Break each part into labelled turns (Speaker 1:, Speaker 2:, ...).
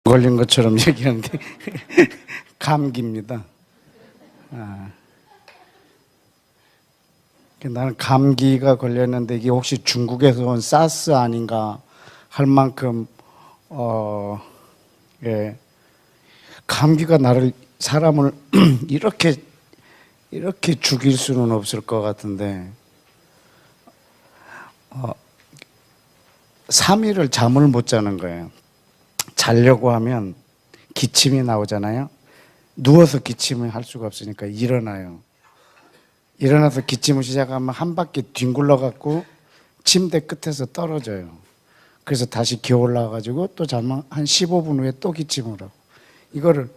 Speaker 1: 걸린 것처럼 얘기하는데 감기입니다. 나는 감기가 걸렸는데 이게 혹시 중국에서 온 사스 아닌가 할 만큼 예, 감기가 사람을 이렇게 죽일 수는 없을 것 같은데 3일을 잠을 못 자는 거예요. 자려고 하면 기침이 나오잖아요. 누워서 기침을 할 수가 없으니까 일어나요. 일어나서 기침을 시작하면 한 바퀴 뒹굴러 갖고 침대 끝에서 떨어져요. 그래서 다시 기어 올라와가지고 또 자면 한 15분 후에 또 기침을 하고, 이거를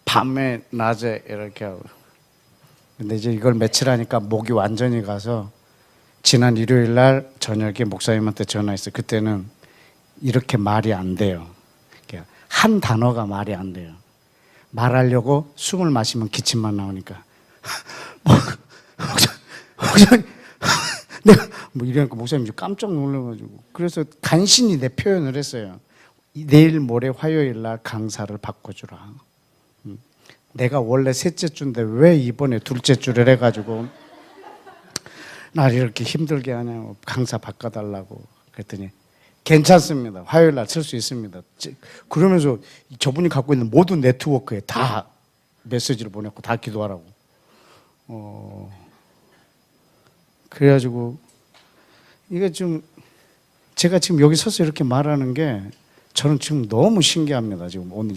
Speaker 1: 밤에 낮에 이렇게 하고. 근데 이제 이걸 며칠 하니까 목이 완전히 가서 지난 일요일 날 저녁에 목사님한테 전화했어요. 그때는 이렇게 말이 안 돼요. 한 단어가 말이 안 돼요. 말하려고 숨을 마시면 기침만 나오니까 목사님 내가 뭐 이러니까 목사님이 깜짝 놀라가지고, 그래서 간신히 내 표현을 했어요. 내일 모레 화요일 날 강사를 바꿔주라. 내가 원래 셋째 주인데 왜 이번에 둘째 주를 해가지고 날 이렇게 힘들게 하냐고, 강사 바꿔달라고 그랬더니 괜찮습니다. 화요일 날 쓸 수 있습니다. 그러면서 저분이 갖고 있는 모든 네트워크에 다 메시지를 보냈고 다 기도하라고. 그래가지고 이게 좀 제가 지금 여기 서서 이렇게 말하는 게 저는 지금 너무 신기합니다. 지금 오늘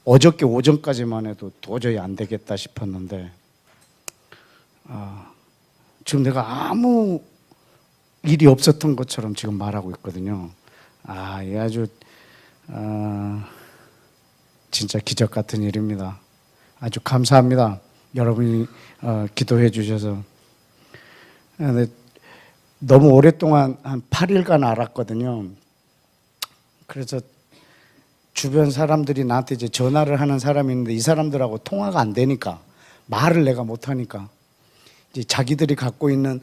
Speaker 1: 어저께 오전까지만 해도 도저히 안 되겠다 싶었는데 지금 내가 아무 일이 없었던 것처럼 지금 말하고 있거든요. 이게 아주 진짜 기적 같은 일입니다. 아주 감사합니다. 여러분이 기도해 주셔서. 근데 너무 오랫동안 한 8일간 알았거든요. 그래서 주변 사람들이 나한테 이제 전화를 하는 사람이 있는데 이 사람들하고 통화가 안 되니까, 말을 내가 못 하니까 이제 자기들이 갖고 있는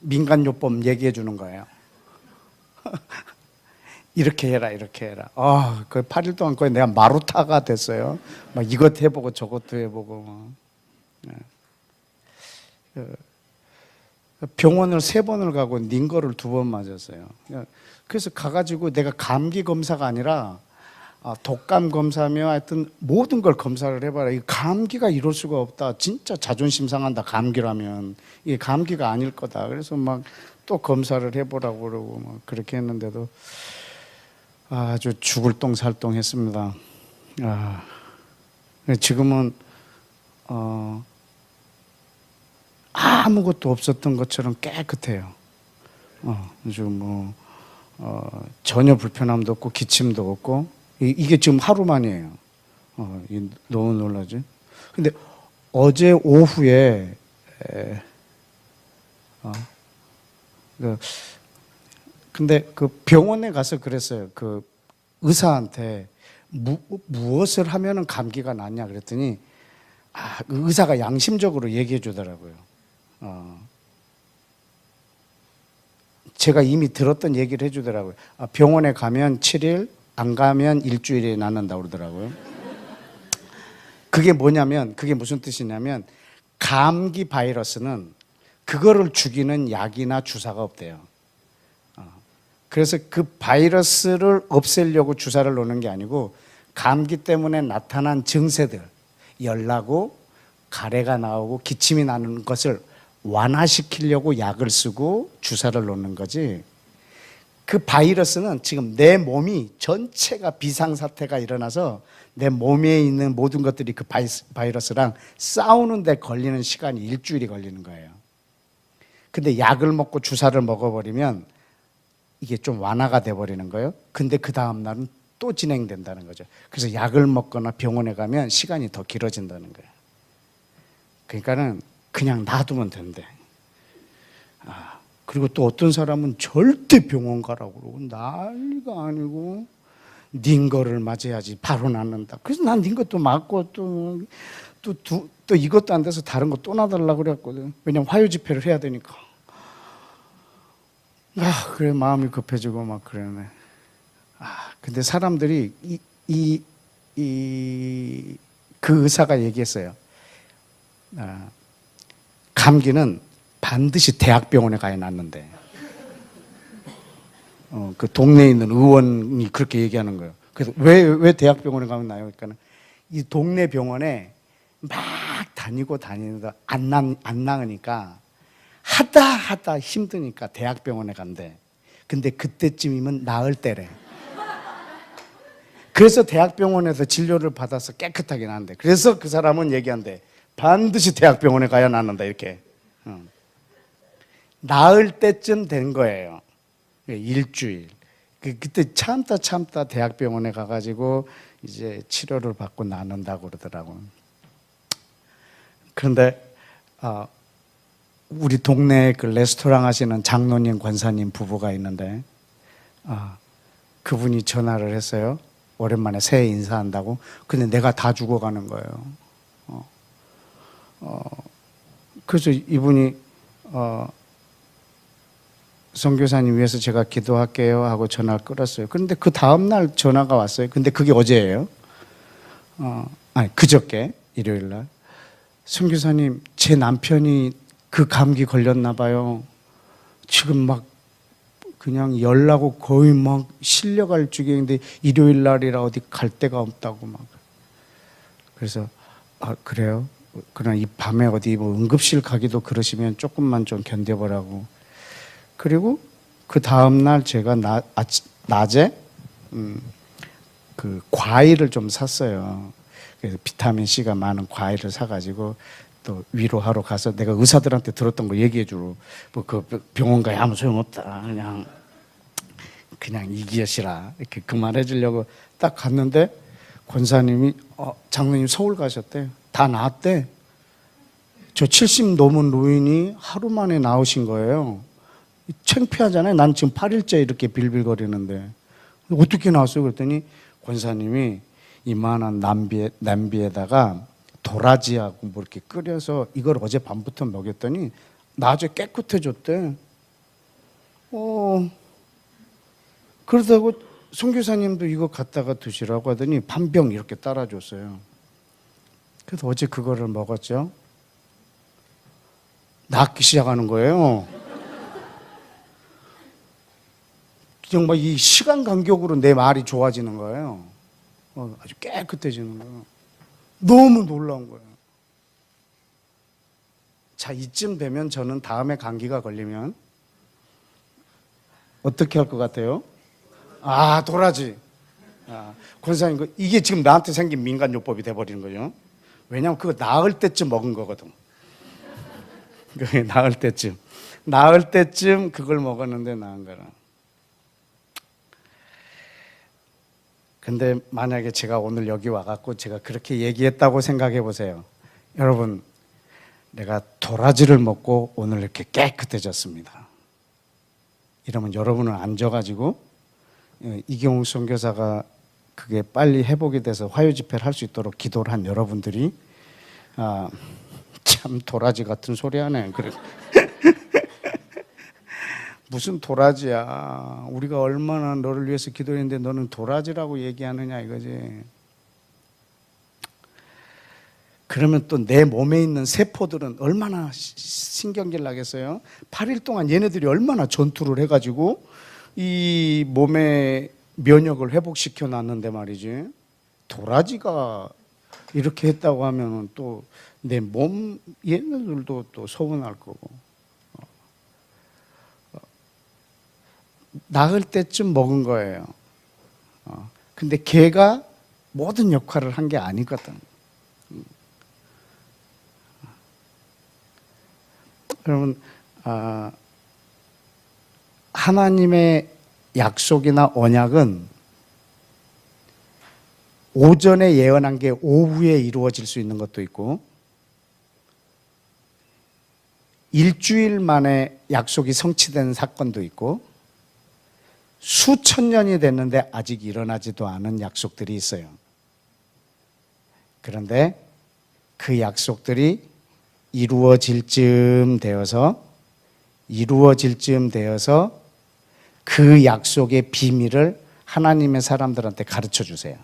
Speaker 1: 민간요법 얘기해 주는 거예요. 이렇게 해라, 이렇게 해라. 그 8일 동안 거의 내가 마루타가 됐어요. 막 이것 해보고 저것도 해보고. 병원을 3번을 가고 닌거를 2번 맞았어요. 그래서 가가지고 내가 감기 검사가 아니라 독감 검사며 하여튼 모든 걸 검사를 해봐라. 이 감기가 이럴 수가 없다. 진짜 자존심 상한다. 감기라면 이게 감기가 아닐 거다. 그래서 막 또 검사를 해보라고 그러고 막 그렇게 했는데도 아주 죽을 똥살똥 했습니다. 지금은 아무것도 없었던 것처럼 깨끗해요. 지금 전혀 불편함도 없고 기침도 없고. 이게 지금 하루 만이에요. 너무 놀라지? 근데 어제 오후에 근데 그 병원에 가서 그랬어요. 그 의사한테 무엇을 하면은 감기가 낫냐 그랬더니 그 의사가 양심적으로 얘기해 주더라고요. 제가 이미 들었던 얘기를 해주더라고요. 병원에 가면 7일, 안 가면 일주일이 낫는다고 그러더라고요. 그게 뭐냐면, 그게 무슨 뜻이냐면, 감기 바이러스는 그거를 죽이는 약이나 주사가 없대요. 그래서 그 바이러스를 없애려고 주사를 놓는 게 아니고, 감기 때문에 나타난 증세들, 열나고 가래가 나오고 기침이 나는 것을 완화시키려고 약을 쓰고 주사를 놓는 거지, 그 바이러스는 지금 내 몸이 전체가 비상사태가 일어나서 내 몸에 있는 모든 것들이 그 바이러스랑 싸우는데 걸리는 시간이 일주일이 걸리는 거예요. 근데 약을 먹고 주사를 먹어버리면 이게 좀 완화가 돼버리는 거예요. 근데 그 다음 날은 또 진행된다는 거죠. 그래서 약을 먹거나 병원에 가면 시간이 더 길어진다는 거예요. 그러니까는 그냥 놔두면 된대. 그리고 또 어떤 사람은 절대 병원 가라고 그러고 난리가 아니고 닌거를 맞아야지 바로 낫는다. 그래서 난 닌거 또 맞고 또 이것도 안 돼서 다른 거 또 놔달라고 그랬거든. 왜냐면 화요 집회를 해야 되니까. 그래 마음이 급해지고 막 그러네. 근데 사람들이 그 의사가 얘기했어요. 감기는 반드시 대학병원에 가야 낫는데. 그 동네에 있는 의원이 그렇게 얘기하는 거예요. 그래서 왜 대학병원에 가면 나요? 그러니까 이 동네 병원에 막 다니다 안 나으니까 하다 힘드니까 대학병원에 간대. 근데 그때쯤이면 나을 때래. 그래서 대학병원에서 진료를 받아서 깨끗하게 나는데. 그래서 그 사람은 얘기한대. 반드시 대학병원에 가야 낫는다 이렇게. 나을 때쯤 된 거예요. 일주일. 그때 참다 대학병원에 가가지고 이제 치료를 받고 나눈다고 그러더라고요. 그런데 우리 동네에 그 레스토랑 하시는 장로님 권사님 부부가 있는데 그분이 전화를 했어요. 오랜만에 새해 인사한다고. 근데 내가 다 죽어가는 거예요. 그래서 이분이 선교사님 위해서 제가 기도할게요 하고 전화를 끊었어요. 그런데 그 다음날 전화가 왔어요. 근데 그게 어제예요. 그저께 일요일 날. 선교사님, 제 남편이 그 감기 걸렸나 봐요. 지금 막 그냥 열나고 거의 막 실려갈 지경인데 일요일 날이라 어디 갈 데가 없다고 막. 그래서 그래요? 그냥 이 밤에 어디 뭐 응급실 가기도 그러시면 조금만 좀 견뎌보라고. 그리고 그 다음날 제가 낮에 그 과일을 좀 샀어요. 그래서 비타민 C가 많은 과일을 사가지고 또 위로하러 가서 내가 의사들한테 들었던 거 얘기해주고 그 병원 가야 아무 소용없다. 그냥 이기여시라 이렇게 그 말해주려고 딱 갔는데 권사님이 장로님 서울 가셨대. 다 나았대. 저 70 넘은 노인이 하루 만에 나오신 거예요. 창피하잖아요. 난 지금 8일째 이렇게 빌빌거리는데 어떻게 나왔어요? 그랬더니 권사님이 이만한 냄비에다가 도라지하고 뭐 이렇게 끓여서 이걸 어제 밤부터 먹였더니 낮에 깨끗해졌대. 그러다고 선교사님도 이거 갖다가 드시라고 하더니 반병 이렇게 따라줬어요. 그래서 어제 그거를 먹었죠. 낫기 시작하는 거예요. 그냥 막 이 시간 간격으로 내 말이 좋아지는 거예요. 아주 깨끗해지는 거예요. 너무 놀라운 거예요. 자, 이쯤 되면 저는 다음에 감기가 걸리면 어떻게 할 것 같아요? 도라지. 권사님, 이게 지금 나한테 생긴 민간요법이 돼버리는 거죠. 왜냐하면 그거 나을 때쯤 먹은 거거든. 나을 때쯤 그걸 먹었는데 나은 거라. 근데 만약에 제가 오늘 여기 와갖고 제가 그렇게 얘기했다고 생각해 보세요. 여러분, 내가 도라지를 먹고 오늘 이렇게 깨끗해졌습니다. 이러면 여러분은 앉아가지고 이경욱 선교사가 그게 빨리 회복이 돼서 화요 집회를 할 수 있도록 기도를 한 여러분들이 참 도라지 같은 소리 하네. 그래. 무슨 도라지야. 우리가 얼마나 너를 위해서 기도했는데 너는 도라지라고 얘기하느냐 이거지. 그러면 또 내 몸에 있는 세포들은 얼마나 신경질 나겠어요? 8일 동안 얘네들이 얼마나 전투를 해가지고 이 몸의 면역을 회복시켜 놨는데 말이지. 도라지가 이렇게 했다고 하면 또 내 몸 얘네들도 또 서운할 거고. 나을 때쯤 먹은 거예요. 근데 걔가 모든 역할을 한 게 아니거든. 여러분, 하나님의 약속이나 언약은 오전에 예언한 게 오후에 이루어질 수 있는 것도 있고, 일주일 만에 약속이 성취된 사건도 있고, 수천 년이 됐는데 아직 일어나지도 않은 약속들이 있어요. 그런데 그 약속들이 이루어질 즈음 되어서 그 약속의 비밀을 하나님의 사람들한테 가르쳐 주세요.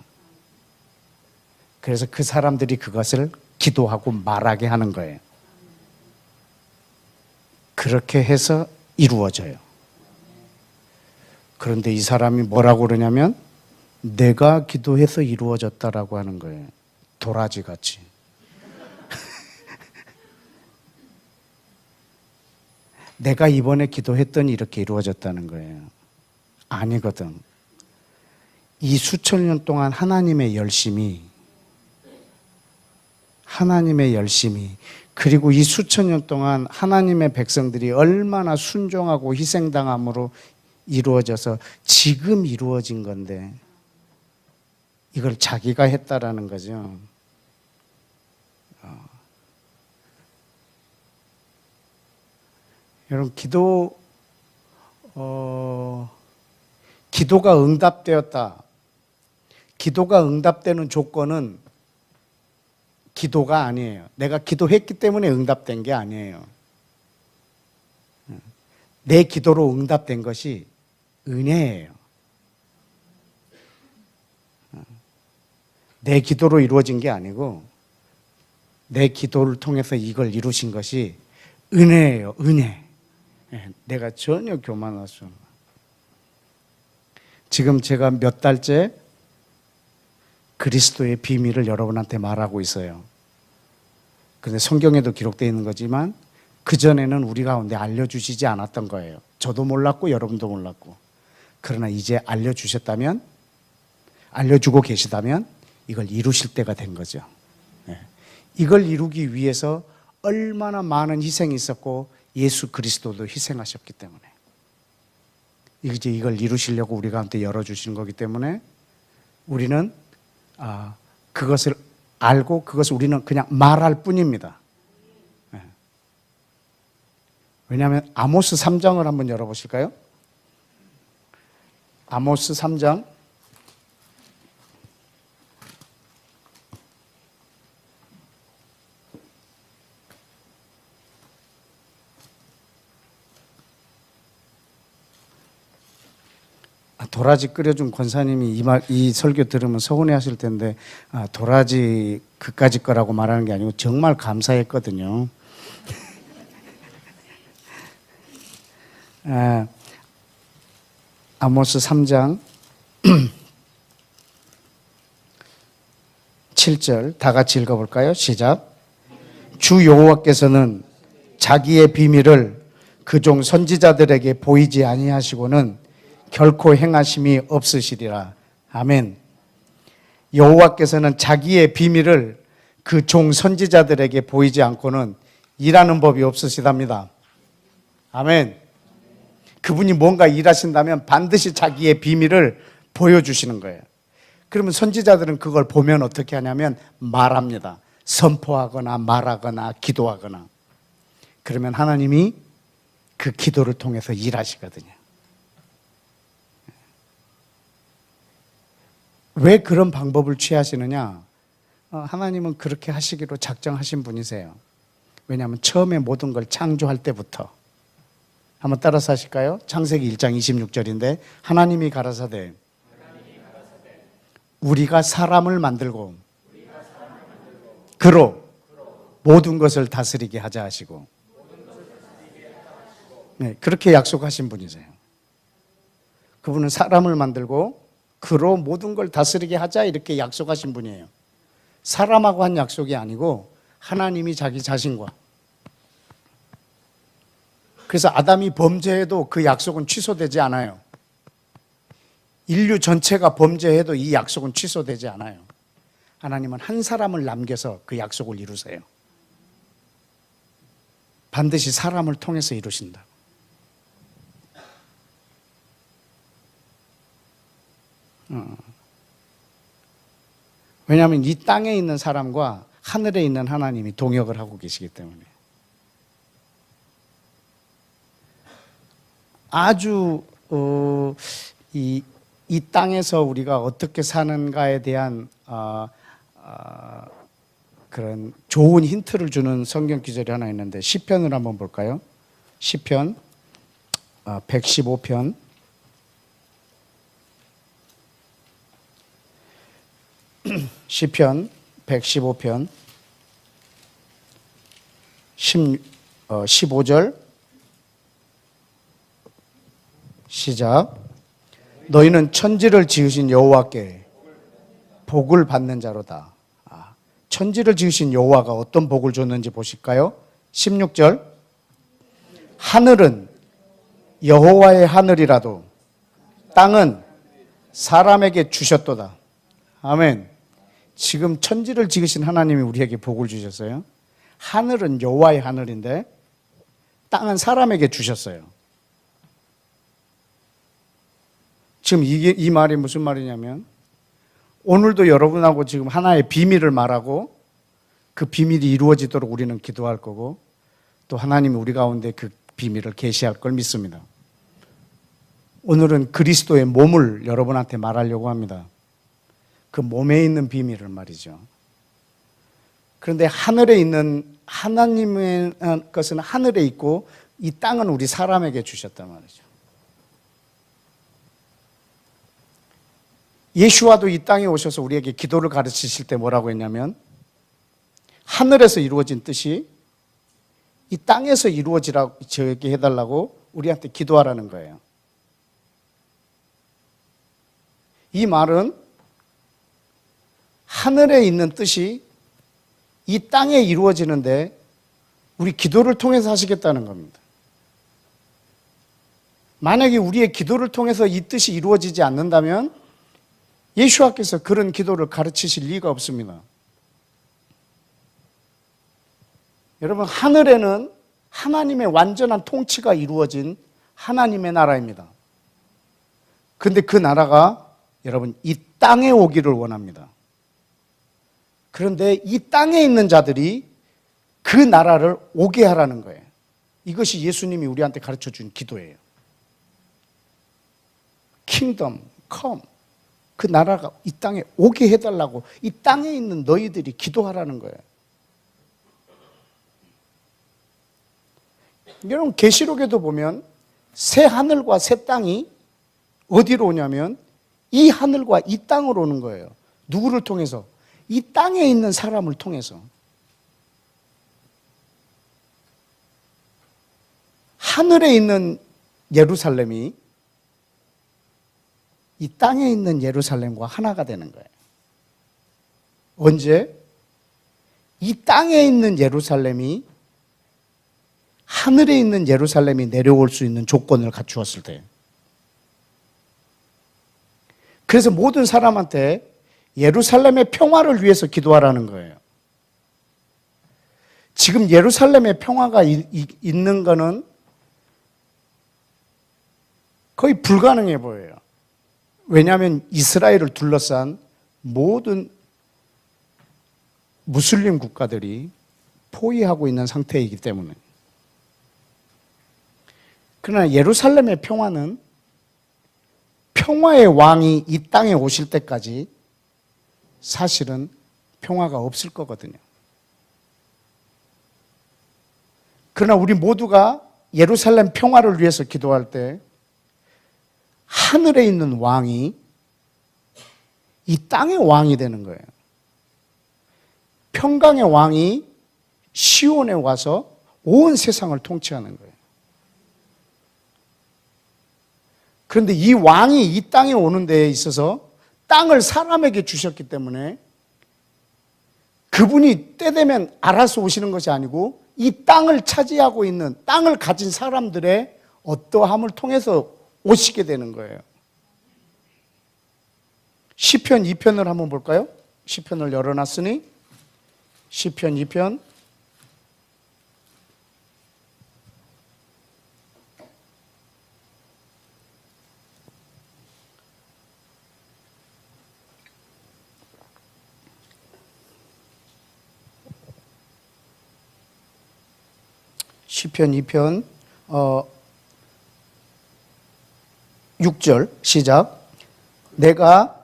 Speaker 1: 그래서 그 사람들이 그것을 기도하고 말하게 하는 거예요. 그렇게 해서 이루어져요. 그런데 이 사람이 뭐라고 그러냐면 내가 기도해서 이루어졌다라고 하는 거예요. 도라지 같이. 내가 이번에 기도했더니 이렇게 이루어졌다는 거예요. 아니거든. 이 수천 년 동안 하나님의 열심이 그리고 이 수천 년 동안 하나님의 백성들이 얼마나 순종하고 희생당함으로 이루어져서 지금 이루어진 건데 이걸 자기가 했다라는 거죠. 여러분 기도가 응답되었다. 기도가 응답되는 조건은 기도가 아니에요. 내가 기도했기 때문에 응답된 게 아니에요. 내 기도로 응답된 것이 은혜예요. 내 기도로 이루어진 게 아니고 내 기도를 통해서 이걸 이루신 것이 은혜예요. 은혜. 내가 전혀 교만할 수 없는. 지금 제가 몇 달째 그리스도의 비밀을 여러분한테 말하고 있어요. 그런데 성경에도 기록되어 있는 거지만 그전에는 우리 가운데 알려주시지 않았던 거예요. 저도 몰랐고 여러분도 몰랐고. 그러나 이제 알려주셨다면, 알려주고 계시다면 이걸 이루실 때가 된 거죠. 이걸 이루기 위해서 얼마나 많은 희생이 있었고 예수 그리스도도 희생하셨기 때문에 이제 이걸 이루시려고 우리 가운데 열어주신 거기 때문에 우리는 그것을 알고 그것을 우리는 그냥 말할 뿐입니다. 왜냐하면 아모스 3장을 한번 열어보실까요? 아모스 3장 도라지 끓여준 권사님이 이 설교 들으면 서운해 하실 텐데 도라지 그까짓 거라고 말하는 게 아니고 정말 감사했거든요. 아모스 3장 7절 다 같이 읽어볼까요? 시작. 주 여호와께서는 자기의 비밀을 그 종 선지자들에게 보이지 아니하시고는 결코 행하심이 없으시리라. 아멘. 여호와께서는 자기의 비밀을 그 종 선지자들에게 보이지 않고는 일하는 법이 없으시답니다. 아멘. 그분이 뭔가 일하신다면 반드시 자기의 비밀을 보여주시는 거예요. 그러면 선지자들은 그걸 보면 어떻게 하냐면 말합니다. 선포하거나 말하거나 기도하거나. 그러면 하나님이 그 기도를 통해서 일하시거든요. 왜 그런 방법을 취하시느냐? 하나님은 그렇게 하시기로 작정하신 분이세요. 왜냐하면 처음에 모든 걸 창조할 때부터. 한번 따라서 하실까요? 창세기 1장 26절인데 하나님이 가라사대 우리가 사람을 만들고 그로 모든 것을 다스리게 하자 하시고 네, 그렇게 약속하신 분이세요. 그분은 사람을 만들고 그로 모든 걸 다스리게 하자 이렇게 약속하신 분이에요. 사람하고 한 약속이 아니고 하나님이 자기 자신과. 그래서 아담이 범죄해도 그 약속은 취소되지 않아요. 인류 전체가 범죄해도 이 약속은 취소되지 않아요. 하나님은 한 사람을 남겨서 그 약속을 이루세요. 반드시 사람을 통해서 이루신다. 왜냐하면 이 땅에 있는 사람과 하늘에 있는 하나님이 동역을 하고 계시기 때문에. 아주 이 땅에서 우리가 어떻게 사는가에 대한 그런 좋은 힌트를 주는 성경 구절이 하나 있는데 시편을 한번 볼까요? 시편 115편 시편 115편 15절 시작. 너희는 천지를 지으신 여호와께 복을 받는 자로다. 천지를 지으신 여호와가 어떤 복을 줬는지 보실까요? 16절. 하늘은 여호와의 하늘이라도 땅은 사람에게 주셨도다. 아멘. 지금 천지를 지으신 하나님이 우리에게 복을 주셨어요. 하늘은 여호와의 하늘인데 땅은 사람에게 주셨어요. 지금 이 말이 무슨 말이냐면 오늘도 여러분하고 지금 하나의 비밀을 말하고 그 비밀이 이루어지도록 우리는 기도할 거고 또 하나님이 우리 가운데 그 비밀을 계시할 걸 믿습니다. 오늘은 그리스도의 몸을 여러분한테 말하려고 합니다. 그 몸에 있는 비밀을 말이죠. 그런데 하늘에 있는 하나님의 것은 하늘에 있고 이 땅은 우리 사람에게 주셨단 말이죠. 예수와도 이 땅에 오셔서 우리에게 기도를 가르치실 때 뭐라고 했냐면 하늘에서 이루어진 뜻이 이 땅에서 이루어지라고 저에게 해달라고 우리한테 기도하라는 거예요. 이 말은 하늘에 있는 뜻이 이 땅에 이루어지는데 우리 기도를 통해서 하시겠다는 겁니다. 만약에 우리의 기도를 통해서 이 뜻이 이루어지지 않는다면 예수와께서 그런 기도를 가르치실 리가 없습니다. 여러분, 하늘에는 하나님의 완전한 통치가 이루어진 하나님의 나라입니다. 그런데 그 나라가 여러분 이 땅에 오기를 원합니다. 그런데 이 땅에 있는 자들이 그 나라를 오게 하라는 거예요. 이것이 예수님이 우리한테 가르쳐 준 기도예요. Kingdom come. 그 나라가 이 땅에 오게 해달라고 이 땅에 있는 너희들이 기도하라는 거예요. 여러분 계시록에도 보면 새 하늘과 새 땅이 어디로 오냐면 이 하늘과 이 땅으로 오는 거예요. 누구를 통해서? 이 땅에 있는 사람을 통해서. 하늘에 있는 예루살렘이 이 땅에 있는 예루살렘과 하나가 되는 거예요. 언제? 이 땅에 있는 예루살렘이 하늘에 있는 예루살렘이 내려올 수 있는 조건을 갖추었을 때. 그래서 모든 사람한테 예루살렘의 평화를 위해서 기도하라는 거예요. 지금 예루살렘의 평화가 있는 거는 거의 불가능해 보여요. 왜냐하면 이스라엘을 둘러싼 모든 무슬림 국가들이 포위하고 있는 상태이기 때문에. 그러나 예루살렘의 평화는 평화의 왕이 이 땅에 오실 때까지 사실은 평화가 없을 거거든요. 그러나 우리 모두가 예루살렘 평화를 위해서 기도할 때 하늘에 있는 왕이 이 땅의 왕이 되는 거예요. 평강의 왕이 시온에 와서 온 세상을 통치하는 거예요. 그런데 이 왕이 이 땅에 오는 데에 있어서 땅을 사람에게 주셨기 때문에 그분이 때 되면 알아서 오시는 것이 아니고 이 땅을 차지하고 있는 땅을 가진 사람들의 어떠함을 통해서 오시게 되는 거예요. 시편 2편을 한번 볼까요? 시편을 열어놨으니 시편 2편 시편 2편 6절 시작. 내가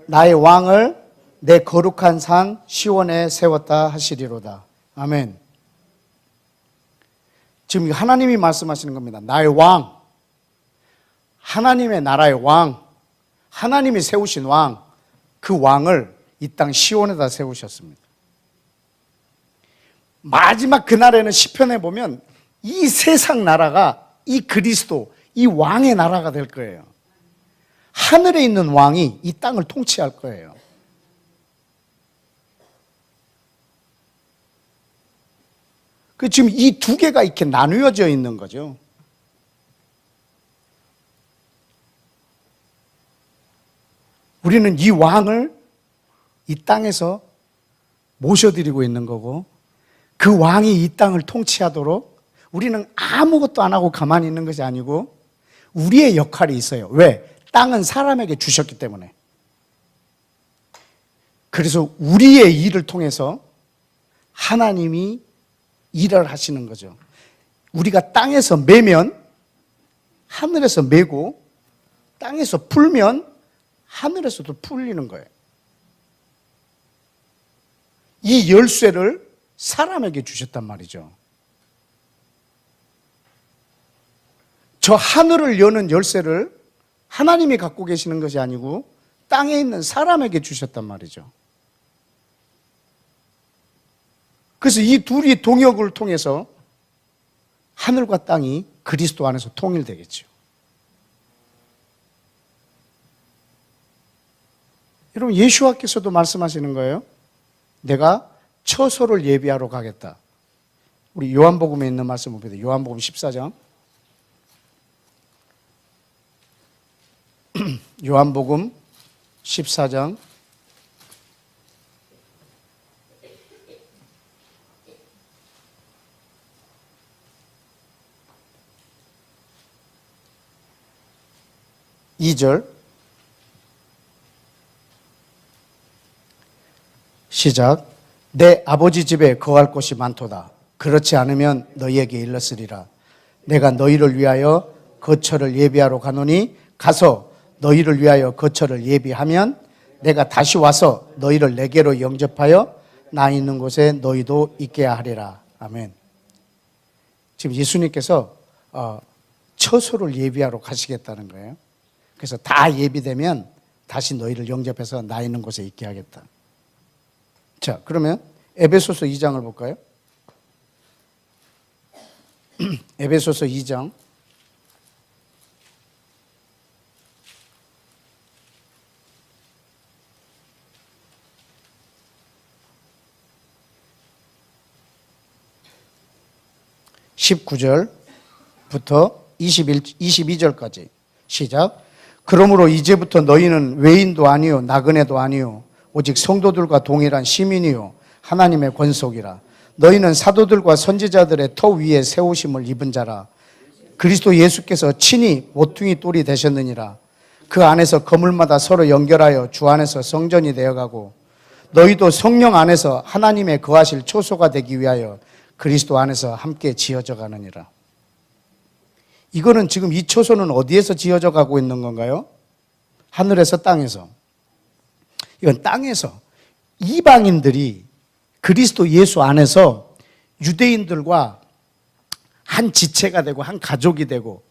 Speaker 1: 나의 왕을 내 거룩한 산 시온에 세웠다 하시리로다. 아멘. 지금 하나님이 말씀하시는 겁니다. 나의 왕, 하나님의 나라의 왕, 하나님이 세우신 왕, 그 왕을 이 땅 시온에다 세우셨습니다. 마지막 그날에는 시편에 보면 이 세상 나라가 이 그리스도, 이 왕의 나라가 될 거예요. 하늘에 있는 왕이 이 땅을 통치할 거예요. 지금 이 두 개가 이렇게 나누어져 있는 거죠. 우리는 이 왕을 이 땅에서 모셔드리고 있는 거고, 그 왕이 이 땅을 통치하도록 우리는 아무것도 안 하고 가만히 있는 것이 아니고 우리의 역할이 있어요. 왜? 땅은 사람에게 주셨기 때문에. 그래서 우리의 일을 통해서 하나님이 일을 하시는 거죠. 우리가 땅에서 매면 하늘에서 매고, 땅에서 풀면 하늘에서도 풀리는 거예요. 이 열쇠를 사람에게 주셨단 말이죠. 저 하늘을 여는 열쇠를 하나님이 갖고 계시는 것이 아니고 땅에 있는 사람에게 주셨단 말이죠. 그래서 이 둘이 동역을 통해서 하늘과 땅이 그리스도 안에서 통일되겠죠. 여러분, 예수와께서도 말씀하시는 거예요. 내가 처소를 예비하러 가겠다. 우리 요한복음에 있는 말씀 봅니다. 요한복음 14장. 요한복음 14장 2절 시작. 내 아버지 집에 거할 곳이 많도다. 그렇지 않으면 너희에게 일렀으리라. 내가 너희를 위하여 거처를 예비하러 가노니 가서 너희를 위하여 거처를 예비하면 내가 다시 와서 너희를 내게로 영접하여 나 있는 곳에 너희도 있게 하리라. 아멘. 지금 예수님께서 처소를 예비하러 가시겠다는 거예요. 그래서 다 예비되면 다시 너희를 영접해서 나 있는 곳에 있게 하겠다. 자, 그러면 에베소서 2장을 볼까요? 에베소서 2장 19절부터 22절까지 시작. 그러므로 이제부터 너희는 외인도 아니요 나그네도 아니요 오직 성도들과 동일한 시민이요 하나님의 권속이라. 너희는 사도들과 선지자들의 터 위에 세우심을 입은 자라. 그리스도 예수께서 친히 모퉁이 돌이 되셨느니라. 그 안에서 건물마다 서로 연결하여 주 안에서 성전이 되어가고 너희도 성령 안에서 하나님의 거하실 초소가 되기 위하여 그리스도 안에서 함께 지어져 가느니라. 이거는 지금 이 초소는 어디에서 지어져 가고 있는 건가요? 하늘에서, 땅에서? 이건 땅에서 이방인들이 그리스도 예수 안에서 유대인들과 한 지체가 되고 한 가족이 되고,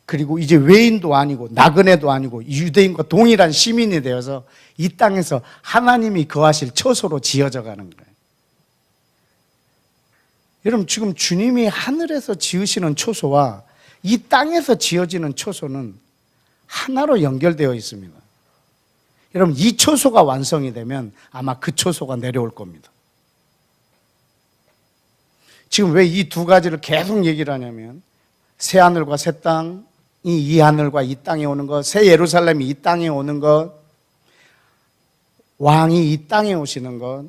Speaker 1: 그리고 이제 외인도 아니고 나그네도 아니고 유대인과 동일한 시민이 되어서 이 땅에서 하나님이 거하실 처소로 지어져 가는 거예요. 여러분, 지금 주님이 하늘에서 지으시는 초소와 이 땅에서 지어지는 초소는 하나로 연결되어 있습니다. 여러분, 이 초소가 완성이 되면 아마 그 초소가 내려올 겁니다. 지금 왜 이 두 가지를 계속 얘기를 하냐면, 새 하늘과 새 땅이 이 하늘과 이 땅에 오는 것, 새 예루살렘이 이 땅에 오는 것, 왕이 이 땅에 오시는 것,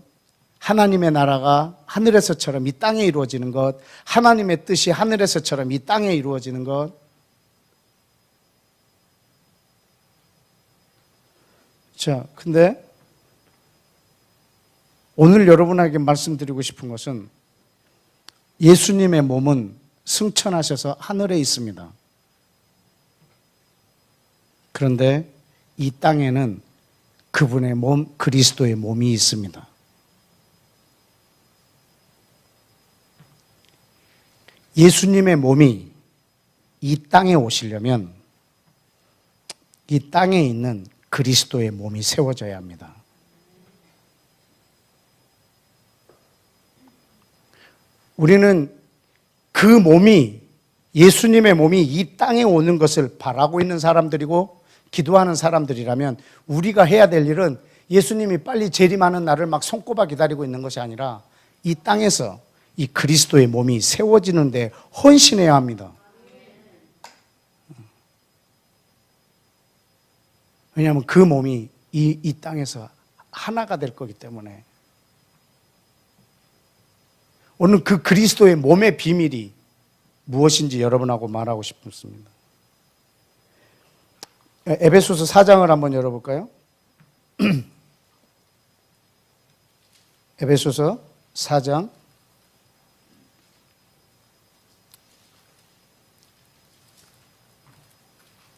Speaker 1: 하나님의 나라가 하늘에서처럼 이 땅에 이루어지는 것, 하나님의 뜻이 하늘에서처럼 이 땅에 이루어지는 것. 자, 근데 오늘 여러분에게 말씀드리고 싶은 것은 예수님의 몸은 승천하셔서 하늘에 있습니다. 그런데 이 땅에는 그분의 몸, 그리스도의 몸이 있습니다. 예수님의 몸이 이 땅에 오시려면 이 땅에 있는 그리스도의 몸이 세워져야 합니다. 우리는 그 몸이, 예수님의 몸이 이 땅에 오는 것을 바라고 있는 사람들이고 기도하는 사람들이라면 우리가 해야 될 일은 예수님이 빨리 재림하는 날을 막 손꼽아 기다리고 있는 것이 아니라 이 땅에서 이 그리스도의 몸이 세워지는 데 헌신해야 합니다. 왜냐하면 그 몸이 이 땅에서 하나가 될 거기 때문에. 오늘 그 그리스도의 몸의 비밀이 무엇인지 여러분하고 말하고 싶습니다. 에베소서 4장을 한번 열어볼까요? 에베소서 4장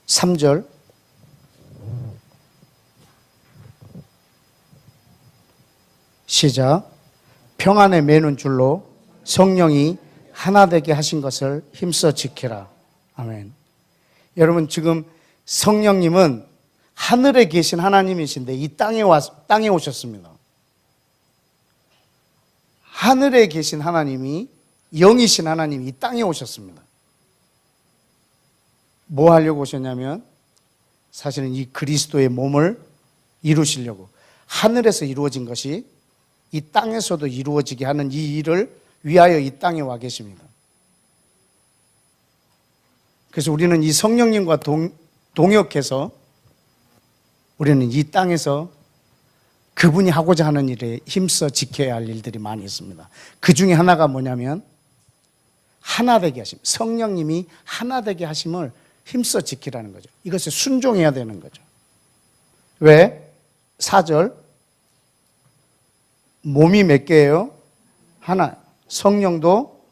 Speaker 1: 3절 시작. 평안에 매는 줄로 성령이 하나 되게 하신 것을 힘써 지키라. 아멘. 여러분, 지금 성령님은 하늘에 계신 하나님이신데 이 땅에 오셨습니다. 하늘에 계신 하나님이, 영이신 하나님이 이 땅에 오셨습니다. 뭐 하려고 오셨냐면 사실은 이 그리스도의 몸을 이루시려고, 하늘에서 이루어진 것이 이 땅에서도 이루어지게 하는 이 일을 위하여 이 땅에 와 계십니다. 그래서 우리는 이 성령님과 동역해서 우리는 이 땅에서 그분이 하고자 하는 일에 힘써 지켜야 할 일들이 많이 있습니다. 그 중에 하나가 뭐냐면 하나 되게 하심, 성령님이 하나 되게 하심을 힘써 지키라는 거죠. 이것에 순종해야 되는 거죠. 왜? 4절 몸이 몇 개예요? 하나. 성령도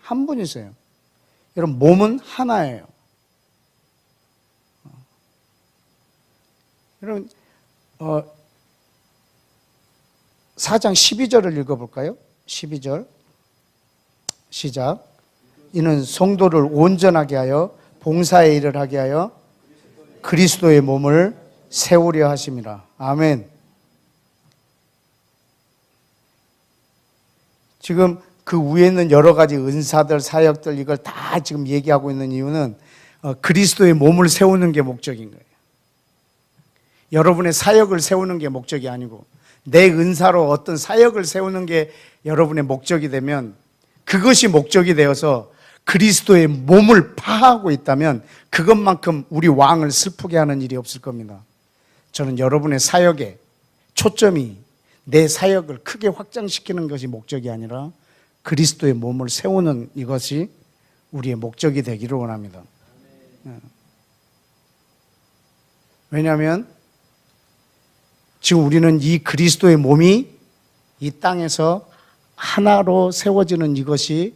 Speaker 1: 한 분이세요. 여러분, 몸은 하나예요. 여러분, 4장 12절을 읽어볼까요? 12절 시작. 이는 성도를 온전하게 하여 봉사의 일을 하게 하여 그리스도의 몸을 세우려 하심이라. 아멘. 지금 그 위에 있는 여러 가지 은사들, 사역들, 이걸 다 지금 얘기하고 있는 이유는 그리스도의 몸을 세우는 게 목적인 거예요. 여러분의 사역을 세우는 게 목적이 아니고 내 은사로 어떤 사역을 세우는 게 여러분의 목적이 되면, 그것이 목적이 되어서 그리스도의 몸을 파하고 있다면 그것만큼 우리 왕을 슬프게 하는 일이 없을 겁니다. 저는 여러분의 사역에 초점이 내 사역을 크게 확장시키는 것이 목적이 아니라 그리스도의 몸을 세우는 이것이 우리의 목적이 되기를 원합니다. 왜냐하면 지금 우리는 이 그리스도의 몸이 이 땅에서 하나로 세워지는 이것이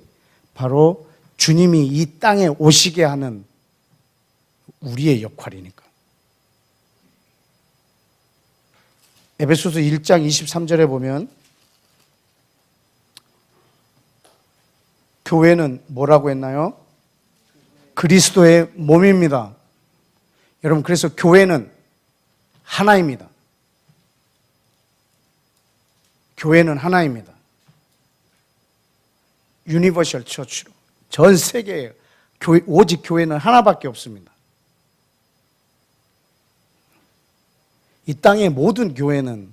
Speaker 1: 바로 주님이 이 땅에 오시게 하는 우리의 역할이니까. 에베소서 1장 23절에 보면 교회는 뭐라고 했나요? 그리스도의 몸입니다. 여러분, 그래서 교회는 하나입니다. 교회는 하나입니다. 유니버셜 처치로 전 세계에 오직 교회는 하나밖에 없습니다. 이 땅의 모든 교회는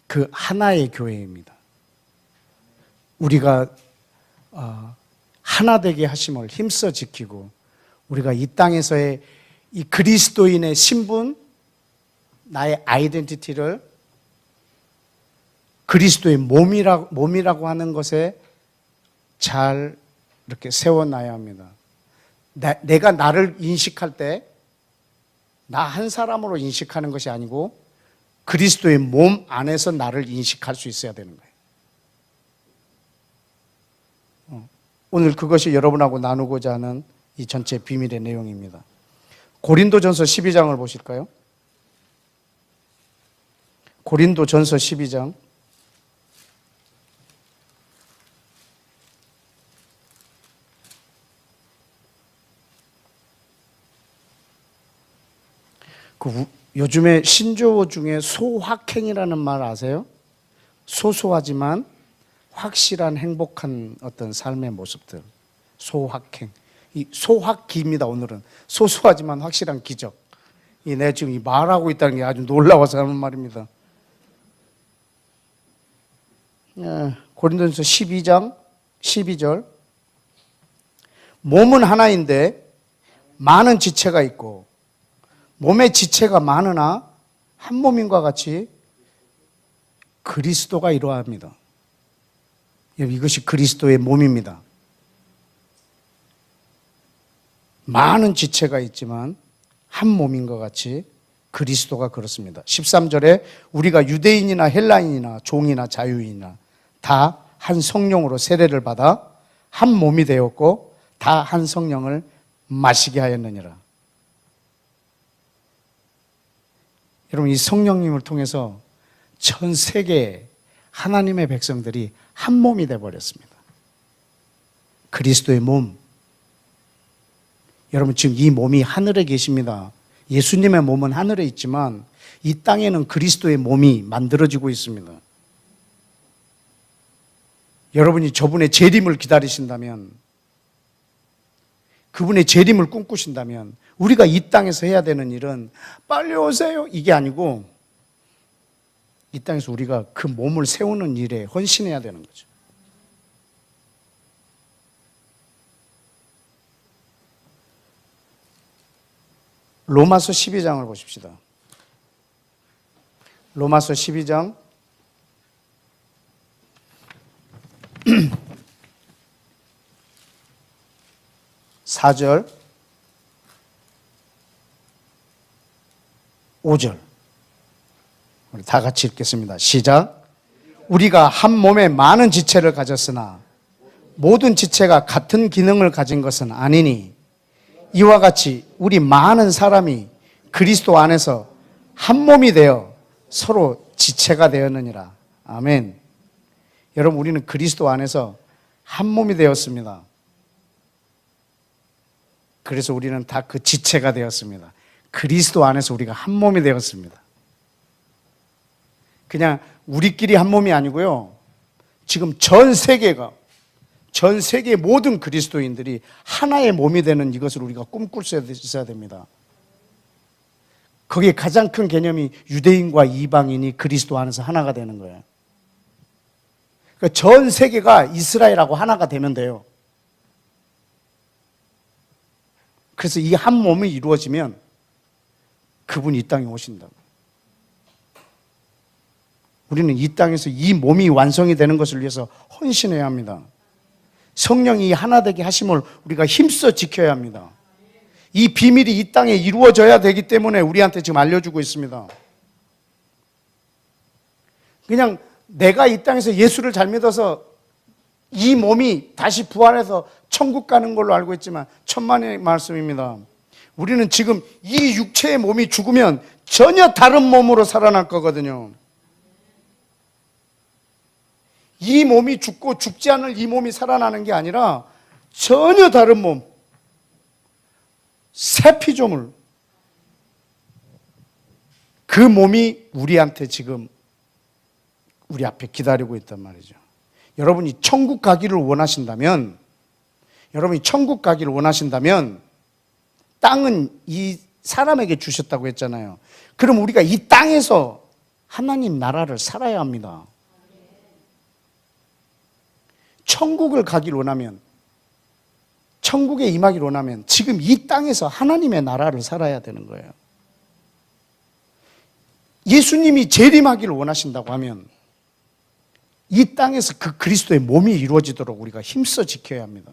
Speaker 1: 그 하나의 교회입니다. 우리가 하나 되게 하심을 힘써 지키고 우리가 이 땅에서의 이 그리스도인의 신분, 나의 아이덴티티를 그리스도의 몸이라고 하는 것에 잘 이렇게 세워놔야 합니다. 내가 나를 인식할 때 나 한 사람으로 인식하는 것이 아니고 그리스도의 몸 안에서 나를 인식할 수 있어야 되는 거예요. 오늘 그것이 여러분하고 나누고자 하는 이 전체 비밀의 내용입니다. 고린도전서 12장을 보실까요? 고린도전서 12장 요즘에 신조어 중에 소확행이라는 말 아세요? 소소하지만 확실한 행복한 어떤 삶의 모습들. 소확행. 이 소확기입니다, 오늘은. 소소하지만 확실한 기적. 내가 지금 이 말하고 있다는 게 아주 놀라워서 하는 말입니다. 고린도전서 12장 12절. 몸은 하나인데 많은 지체가 있고 몸의 지체가 많으나 한 몸인과 같이 그리스도가 이러합니다. 이것이 그리스도의 몸입니다. 많은 지체가 있지만 한 몸인 것 같이 그리스도가 그렇습니다. 13절에 우리가 유대인이나 헬라인이나 종이나 자유인이나 다 한 성령으로 세례를 받아 한 몸이 되었고 다 한 성령을 마시게 하였느니라. 여러분, 이 성령님을 통해서 전 세계 하나님의 백성들이 한 몸이 되어버렸습니다. 그리스도의 몸. 여러분, 지금 이 몸이 하늘에 계십니다. 예수님의 몸은 하늘에 있지만 이 땅에는 그리스도의 몸이 만들어지고 있습니다. 여러분이 저분의 재림을 기다리신다면, 그분의 재림을 꿈꾸신다면 우리가 이 땅에서 해야 되는 일은 빨리 오세요 이게 아니고 이 땅에서 우리가 그 몸을 세우는 일에 헌신해야 되는 거죠. 로마서 12장을 보십시다. 로마서 12장 4절 5절 우리 다 같이 읽겠습니다. 시작. 우리가 한 몸에 많은 지체를 가졌으나 모든 지체가 같은 기능을 가진 것은 아니니 이와 같이 우리 많은 사람이 그리스도 안에서 한 몸이 되어 서로 지체가 되었느니라. 아멘. 여러분, 우리는 그리스도 안에서 한 몸이 되었습니다. 그래서 우리는 다 그 지체가 되었습니다. 그리스도 안에서 우리가 한 몸이 되었습니다. 그냥 우리끼리 한 몸이 아니고요. 지금 전 세계 모든 그리스도인들이 하나의 몸이 되는 이것을 우리가 꿈꿀 수 있어야 됩니다. 거기에 가장 큰 개념이 유대인과 이방인이 그리스도 안에서 하나가 되는 거예요. 그러니까 전 세계가 이스라엘하고 하나가 되면 돼요. 그래서 이 한 몸이 이루어지면 그분이 이 땅에 오신다고. 우리는 이 땅에서 이 몸이 완성이 되는 것을 위해서 헌신해야 합니다. 성령이 하나 되게 하심을 우리가 힘써 지켜야 합니다. 이 비밀이 이 땅에 이루어져야 되기 때문에 우리한테 지금 알려주고 있습니다. 그냥 내가 이 땅에서 예수를 잘 믿어서 이 몸이 다시 부활해서 천국 가는 걸로 알고 있지만 천만의 말씀입니다. 우리는 지금 이 육체의 몸이 죽으면 전혀 다른 몸으로 살아날 거거든요. 이 몸이 죽고 죽지 않을 이 몸이 살아나는 게 아니라 전혀 다른 몸, 새 피조물, 그 몸이 우리한테 지금 우리 앞에 기다리고 있단 말이죠. 여러분이 천국 가기를 원하신다면 땅은 이 사람에게 주셨다고 했잖아요. 그럼 우리가 이 땅에서 하나님 나라를 살아야 합니다. 천국을 가기를 원하면, 천국에 임하기를 원하면 지금 이 땅에서 하나님의 나라를 살아야 되는 거예요. 예수님이 재림하기를 원하신다고 하면 이 땅에서 그 그리스도의 몸이 이루어지도록 우리가 힘써 지켜야 합니다.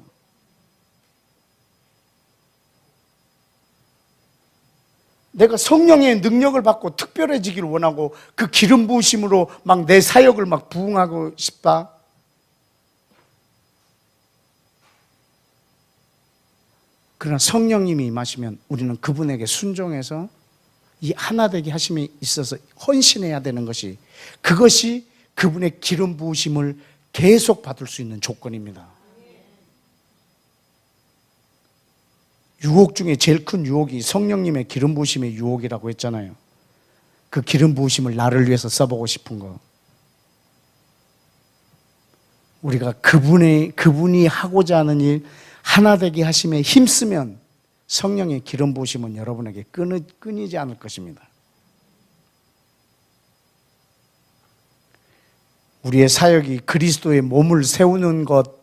Speaker 1: 내가 성령의 능력을 받고 특별해지기를 원하고 그 기름 부으심으로 막 내 사역을 막 부응하고 싶다. 그러나 성령님이 임하시면 우리는 그분에게 순종해서 이 하나 되게 하심에 있어서 헌신해야 되는 것이, 그것이 그분의 기름 부으심을 계속 받을 수 있는 조건입니다. 유혹 중에 제일 큰 유혹이 성령님의 기름 부으심의 유혹이라고 했잖아요. 그 기름 부으심을 나를 위해서 써보고 싶은 거. 우리가 그분이 하고자 하는 일 하나 되게 하심에 힘쓰면 성령의 기름 부으심은 여러분에게 끊이지 않을 것입니다. 우리의 사역이 그리스도의 몸을 세우는 것,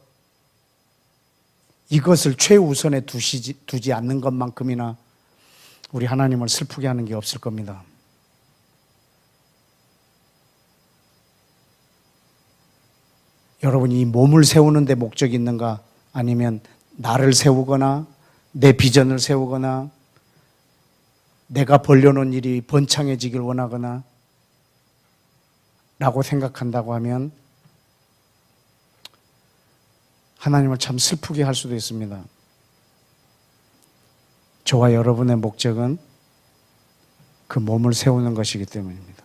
Speaker 1: 이것을 최우선에 두지 않는 것만큼이나 우리 하나님을 슬프게 하는 게 없을 겁니다. 여러분이 이 몸을 세우는 데 목적이 있는가? 아니면 나를 세우거나 내 비전을 세우거나 내가 벌려놓은 일이 번창해지길 원하거나 라고 생각한다고 하면 하나님을 참 슬프게 할 수도 있습니다. 저와 여러분의 목적은 그 몸을 세우는 것이기 때문입니다.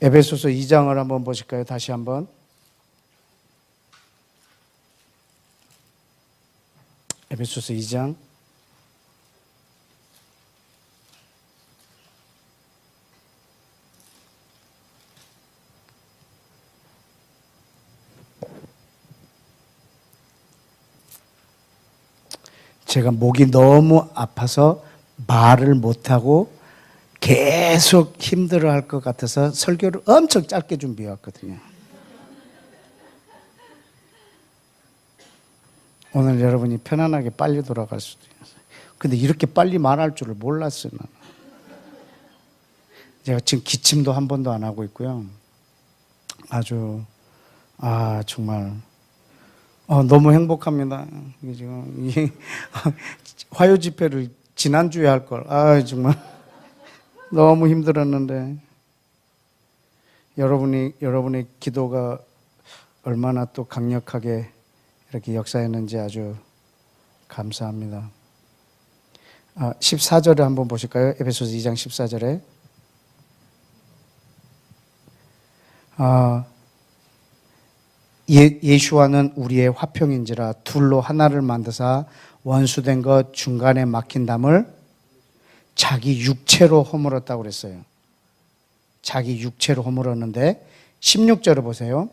Speaker 1: 에베소서 2장을 한번 보실까요? 다시 한번. 에베소서 2장. 제가 목이 너무 아파서 말을 못하고 계속 힘들어할 것 같아서 설교를 엄청 짧게 준비해 왔거든요. 오늘 여러분이 편안하게 빨리 돌아갈 수도 있어요. 근데 이렇게 빨리 말할 줄을 몰랐어요. 나는. 제가 지금 기침도 한 번도 안 하고 있고요. 아주 정말 너무 행복합니다. 지금 화요 집회를 지난주에 할 걸. 정말 너무 힘들었는데 여러분의 기도가 얼마나 또 강력하게 이렇게 역사했는지 아주 감사합니다. 14절에 한번 보실까요? 에베소서 2장 14절에 예수와는 우리의 화평인지라 둘로 하나를 만드사 원수된 것 중간에 막힌 담을 자기 육체로 허물었다고 그랬어요. 자기 육체로 허물었는데 16절을 보세요.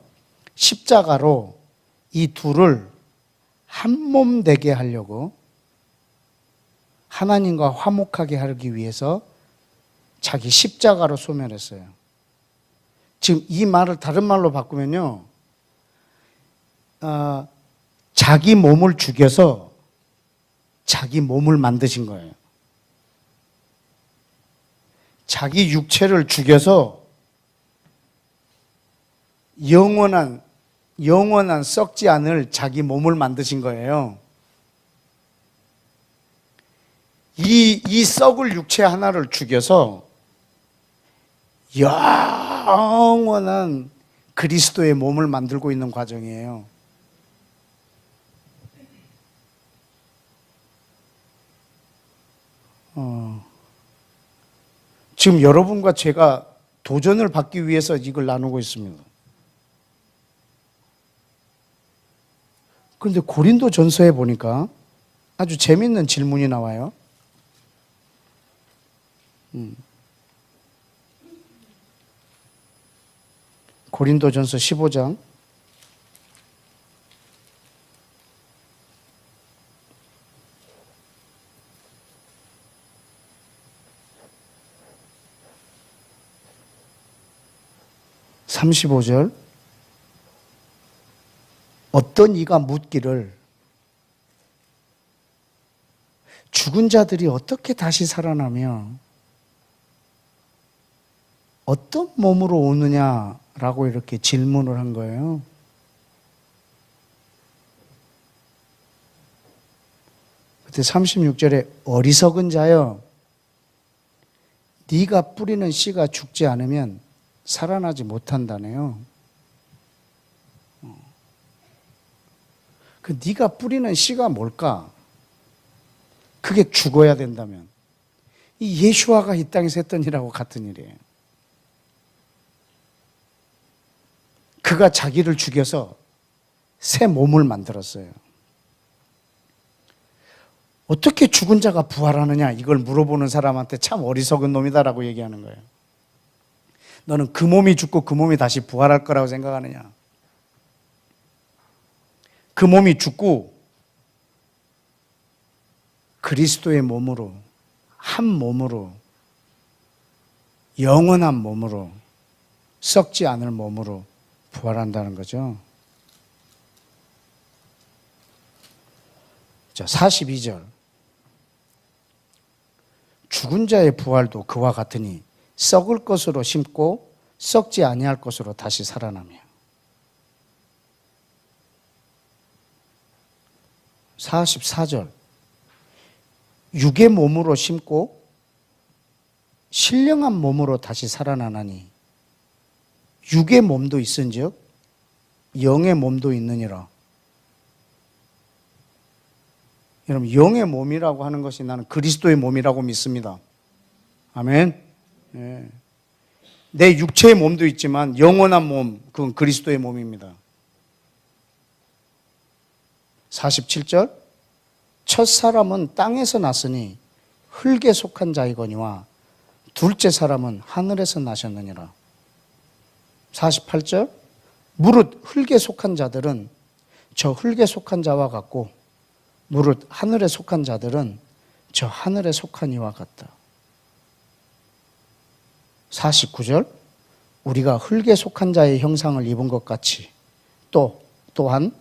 Speaker 1: 십자가로 이 둘을 한 몸 되게 하려고 하나님과 화목하게 하기 위해서 자기 십자가로 소멸했어요. 지금 이 말을 다른 말로 바꾸면요, 자기 몸을 죽여서 자기 몸을 만드신 거예요. 자기 육체를 죽여서 영원한 썩지 않을 자기 몸을 만드신 거예요. 이 썩을 육체 하나를 죽여서 영원한 그리스도의 몸을 만들고 있는 과정이에요. 지금 여러분과 제가 도전을 받기 위해서 이걸 나누고 있습니다. 그런데 고린도 전서에 보니까 아주 재미있는 질문이 나와요. 고린도 전서 15장 35절 어떤 이가 묻기를 죽은 자들이 어떻게 다시 살아나며 어떤 몸으로 오느냐라고 이렇게 질문을 한 거예요. 그때 36절에 어리석은 자여 네가 뿌리는 씨가 죽지 않으면 살아나지 못한다네요. 그 네가 뿌리는 씨가 뭘까? 그게 죽어야 된다면 이 예수아가 이 땅에서 했던 일하고 같은 일이에요. 그가 자기를 죽여서 새 몸을 만들었어요. 어떻게 죽은 자가 부활하느냐 이걸 물어보는 사람한테 참 어리석은 놈이다라고 얘기하는 거예요. 너는 그 몸이 죽고 그 몸이 다시 부활할 거라고 생각하느냐? 그 몸이 죽고 그리스도의 몸으로, 한 몸으로, 영원한 몸으로, 썩지 않을 몸으로 부활한다는 거죠. 자, 42절. 죽은 자의 부활도 그와 같으니 썩을 것으로 심고 썩지 아니할 것으로 다시 살아나며. 44절. 육의 몸으로 심고 신령한 몸으로 다시 살아나나니 육의 몸도 있은즉 영의 몸도 있느니라. 여러분, 영의 몸이라고 하는 것이 나는 그리스도의 몸이라고 믿습니다. 아멘. 예. 내 육체의 몸도 있지만 영원한 몸, 그건 그리스도의 몸입니다. 47절. 첫 사람은 땅에서 났으니 흙에 속한 자이거니와 둘째 사람은 하늘에서 나셨느니라. 48절. 무릇 흙에 속한 자들은 저 흙에 속한 자와 같고 무릇 하늘에 속한 자들은 저 하늘에 속한 이와 같다. 49절. 우리가 흙에 속한 자의 형상을 입은 것 같이 또한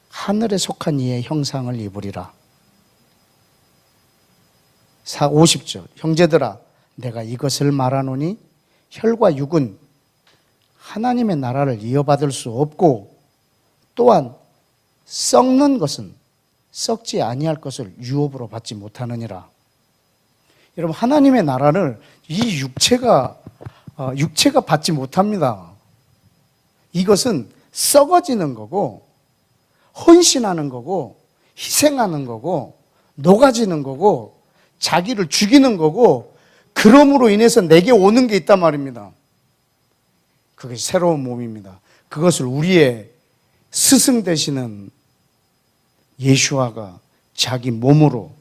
Speaker 1: 하늘에 속한 이의 형상을 입으리라. 50절. 형제들아, 내가 이것을 말하노니 혈과 육은 하나님의 나라를 이어받을 수 없고 또한 썩는 것은 썩지 아니할 것을 유업으로 받지 못하느니라. 여러분, 하나님의 나라를 이 육체가 받지 못합니다. 이것은 썩어지는 거고 헌신하는 거고 희생하는 거고 녹아지는 거고 자기를 죽이는 거고 그럼으로 인해서 내게 오는 게 있단 말입니다. 그것이 새로운 몸입니다. 그것을 우리의 스승 되시는 예수아가 자기 몸으로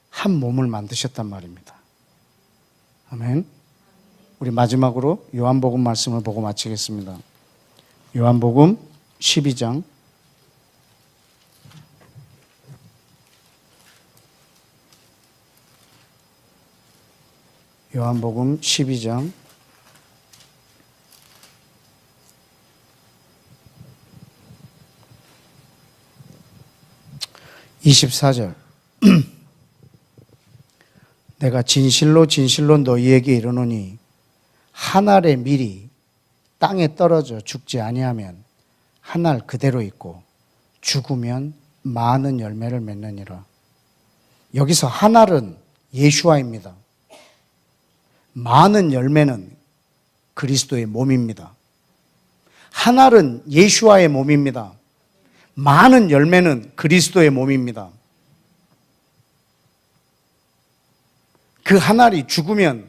Speaker 1: 한 몸을 만드셨단 말입니다. 아멘. 우리 마지막으로 요한복음 말씀을 보고 마치겠습니다. 요한복음 12장 요한복음 12장 24절. 내가 진실로 진실로 너희에게 이르노니 한 알의 밀이 땅에 떨어져 죽지 아니하면 한 알 그대로 있고 죽으면 많은 열매를 맺느니라. 여기서 한 알은 예수아입니다. 많은 열매는 그리스도의 몸입니다. 한 알은 예수아의 몸입니다. 많은 열매는 그리스도의 몸입니다. 그 한 알이 죽으면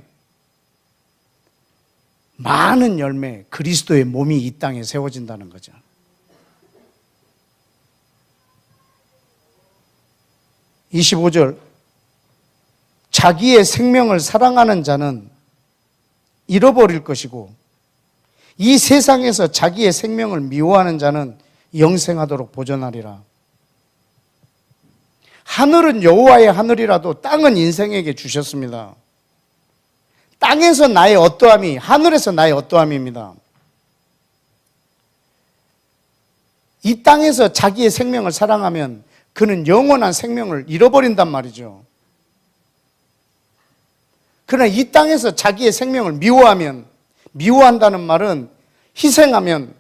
Speaker 1: 많은 열매, 그리스도의 몸이 이 땅에 세워진다는 거죠. (25절) 자기의 생명을 사랑하는 자는 잃어버릴 것이고 이 세상에서 자기의 생명을 미워하는 자는 영생하도록 보존하리라. 하늘은 여호와의 하늘이라도 땅은 인생에게 주셨습니다. 땅에서 나의 어떠함이 하늘에서 나의 어떠함입니다. 이 땅에서 자기의 생명을 사랑하면 그는 영원한 생명을 잃어버린단 말이죠. 그러나 이 땅에서 자기의 생명을 미워한다는 말은 희생하면,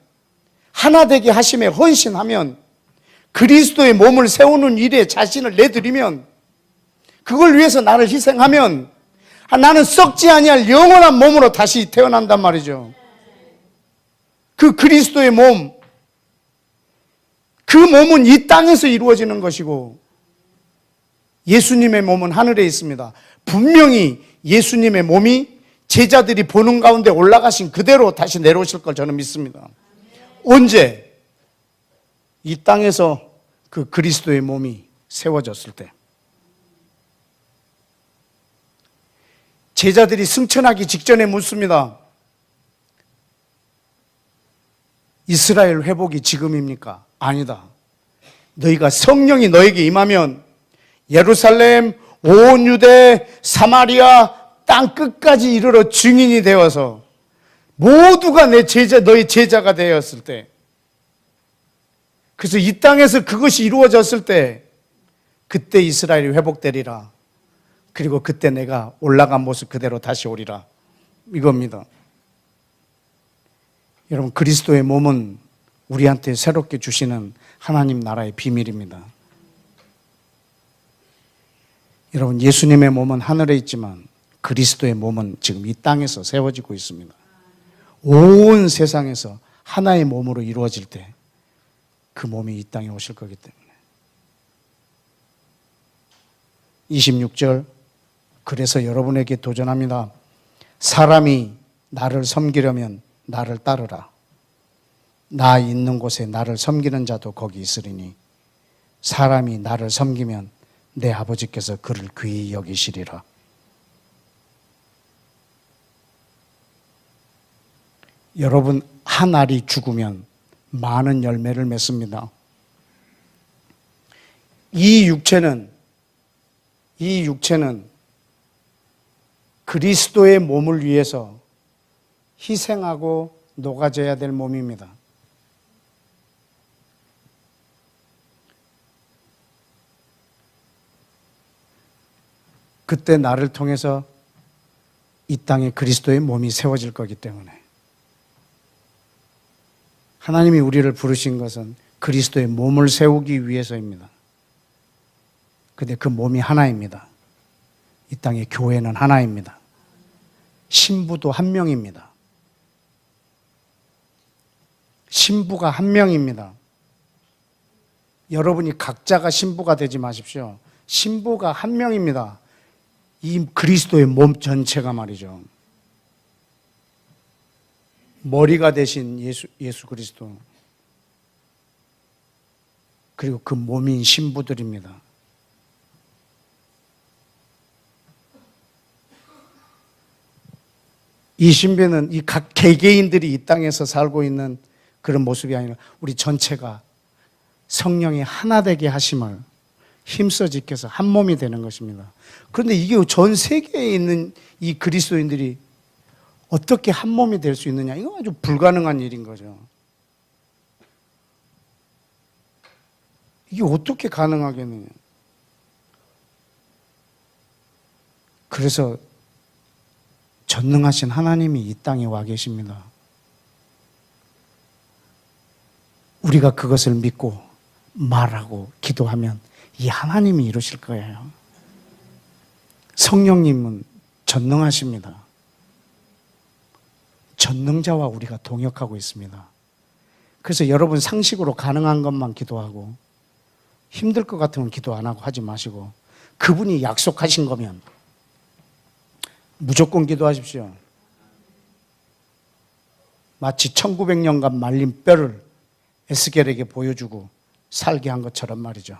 Speaker 1: 하나 되게 하심에 헌신하면, 그리스도의 몸을 세우는 일에 자신을 내드리면, 그걸 위해서 나를 희생하면 나는 썩지 아니할 영원한 몸으로 다시 태어난단 말이죠. 그 그리스도의 몸, 그 몸은 이 땅에서 이루어지는 것이고 예수님의 몸은 하늘에 있습니다. 분명히 예수님의 몸이 제자들이 보는 가운데 올라가신 그대로 다시 내려오실 걸 저는 믿습니다. 언제? 이 땅에서 그 그리스도의 몸이 세워졌을 때. 제자들이 승천하기 직전에 묻습니다. 이스라엘 회복이 지금입니까? 아니다. 너희가 성령이 너에게 임하면 예루살렘, 온 유대, 사마리아 땅 끝까지 이르러 증인이 되어서 모두가 내 제자, 너희 제자가 되었을 때, 그래서 이 땅에서 그것이 이루어졌을 때 그때 이스라엘이 회복되리라. 그리고 그때 내가 올라간 모습 그대로 다시 오리라. 이겁니다. 여러분, 그리스도의 몸은 우리한테 새롭게 주시는 하나님 나라의 비밀입니다. 여러분, 예수님의 몸은 하늘에 있지만 그리스도의 몸은 지금 이 땅에서 세워지고 있습니다. 온 세상에서 하나의 몸으로 이루어질 때 그 몸이 이 땅에 오실 거기 때문에. 26절, 그래서 여러분에게 도전합니다. 사람이 나를 섬기려면 나를 따르라. 나 있는 곳에 나를 섬기는 자도 거기 있으리니 사람이 나를 섬기면 내 아버지께서 그를 귀히 여기시리라. 여러분, 한 알이 죽으면 많은 열매를 맺습니다. 이 육체는 그리스도의 몸을 위해서 희생하고 녹아져야 될 몸입니다. 그때 나를 통해서 이 땅에 그리스도의 몸이 세워질 거기 때문에. 하나님이 우리를 부르신 것은 그리스도의 몸을 세우기 위해서입니다. 근데 그 몸이 하나입니다. 이 땅의 교회는 하나입니다. 신부도 한 명입니다. 신부가 한 명입니다. 여러분이 각자가 신부가 되지 마십시오. 신부가 한 명입니다. 이 그리스도의 몸 전체가 말이죠. 머리가 되신 예수 그리스도, 그리고 그 몸인 신부들입니다. 이 신비는 이 각 개개인들이 이 땅에서 살고 있는 그런 모습이 아니라 우리 전체가 성령이 하나 되게 하심을 힘써 지켜서 한 몸이 되는 것입니다. 그런데 이게 전 세계에 있는 이 그리스도인들이 어떻게 한 몸이 될 수 있느냐? 이건 아주 불가능한 일인 거죠. 이게 어떻게 가능하겠느냐? 그래서 전능하신 하나님이 이 땅에 와 계십니다. 우리가 그것을 믿고 말하고 기도하면 이 하나님이 이루실 거예요. 성령님은 전능하십니다. 전능자와 우리가 동역하고 있습니다. 그래서 여러분 상식으로 가능한 것만 기도하고 힘들 것 같으면 기도 안 하고 하지 마시고 그분이 약속하신 거면 무조건 기도하십시오. 마치 1900년간 말린 뼈를 에스겔에게 보여주고 살게 한 것처럼 말이죠.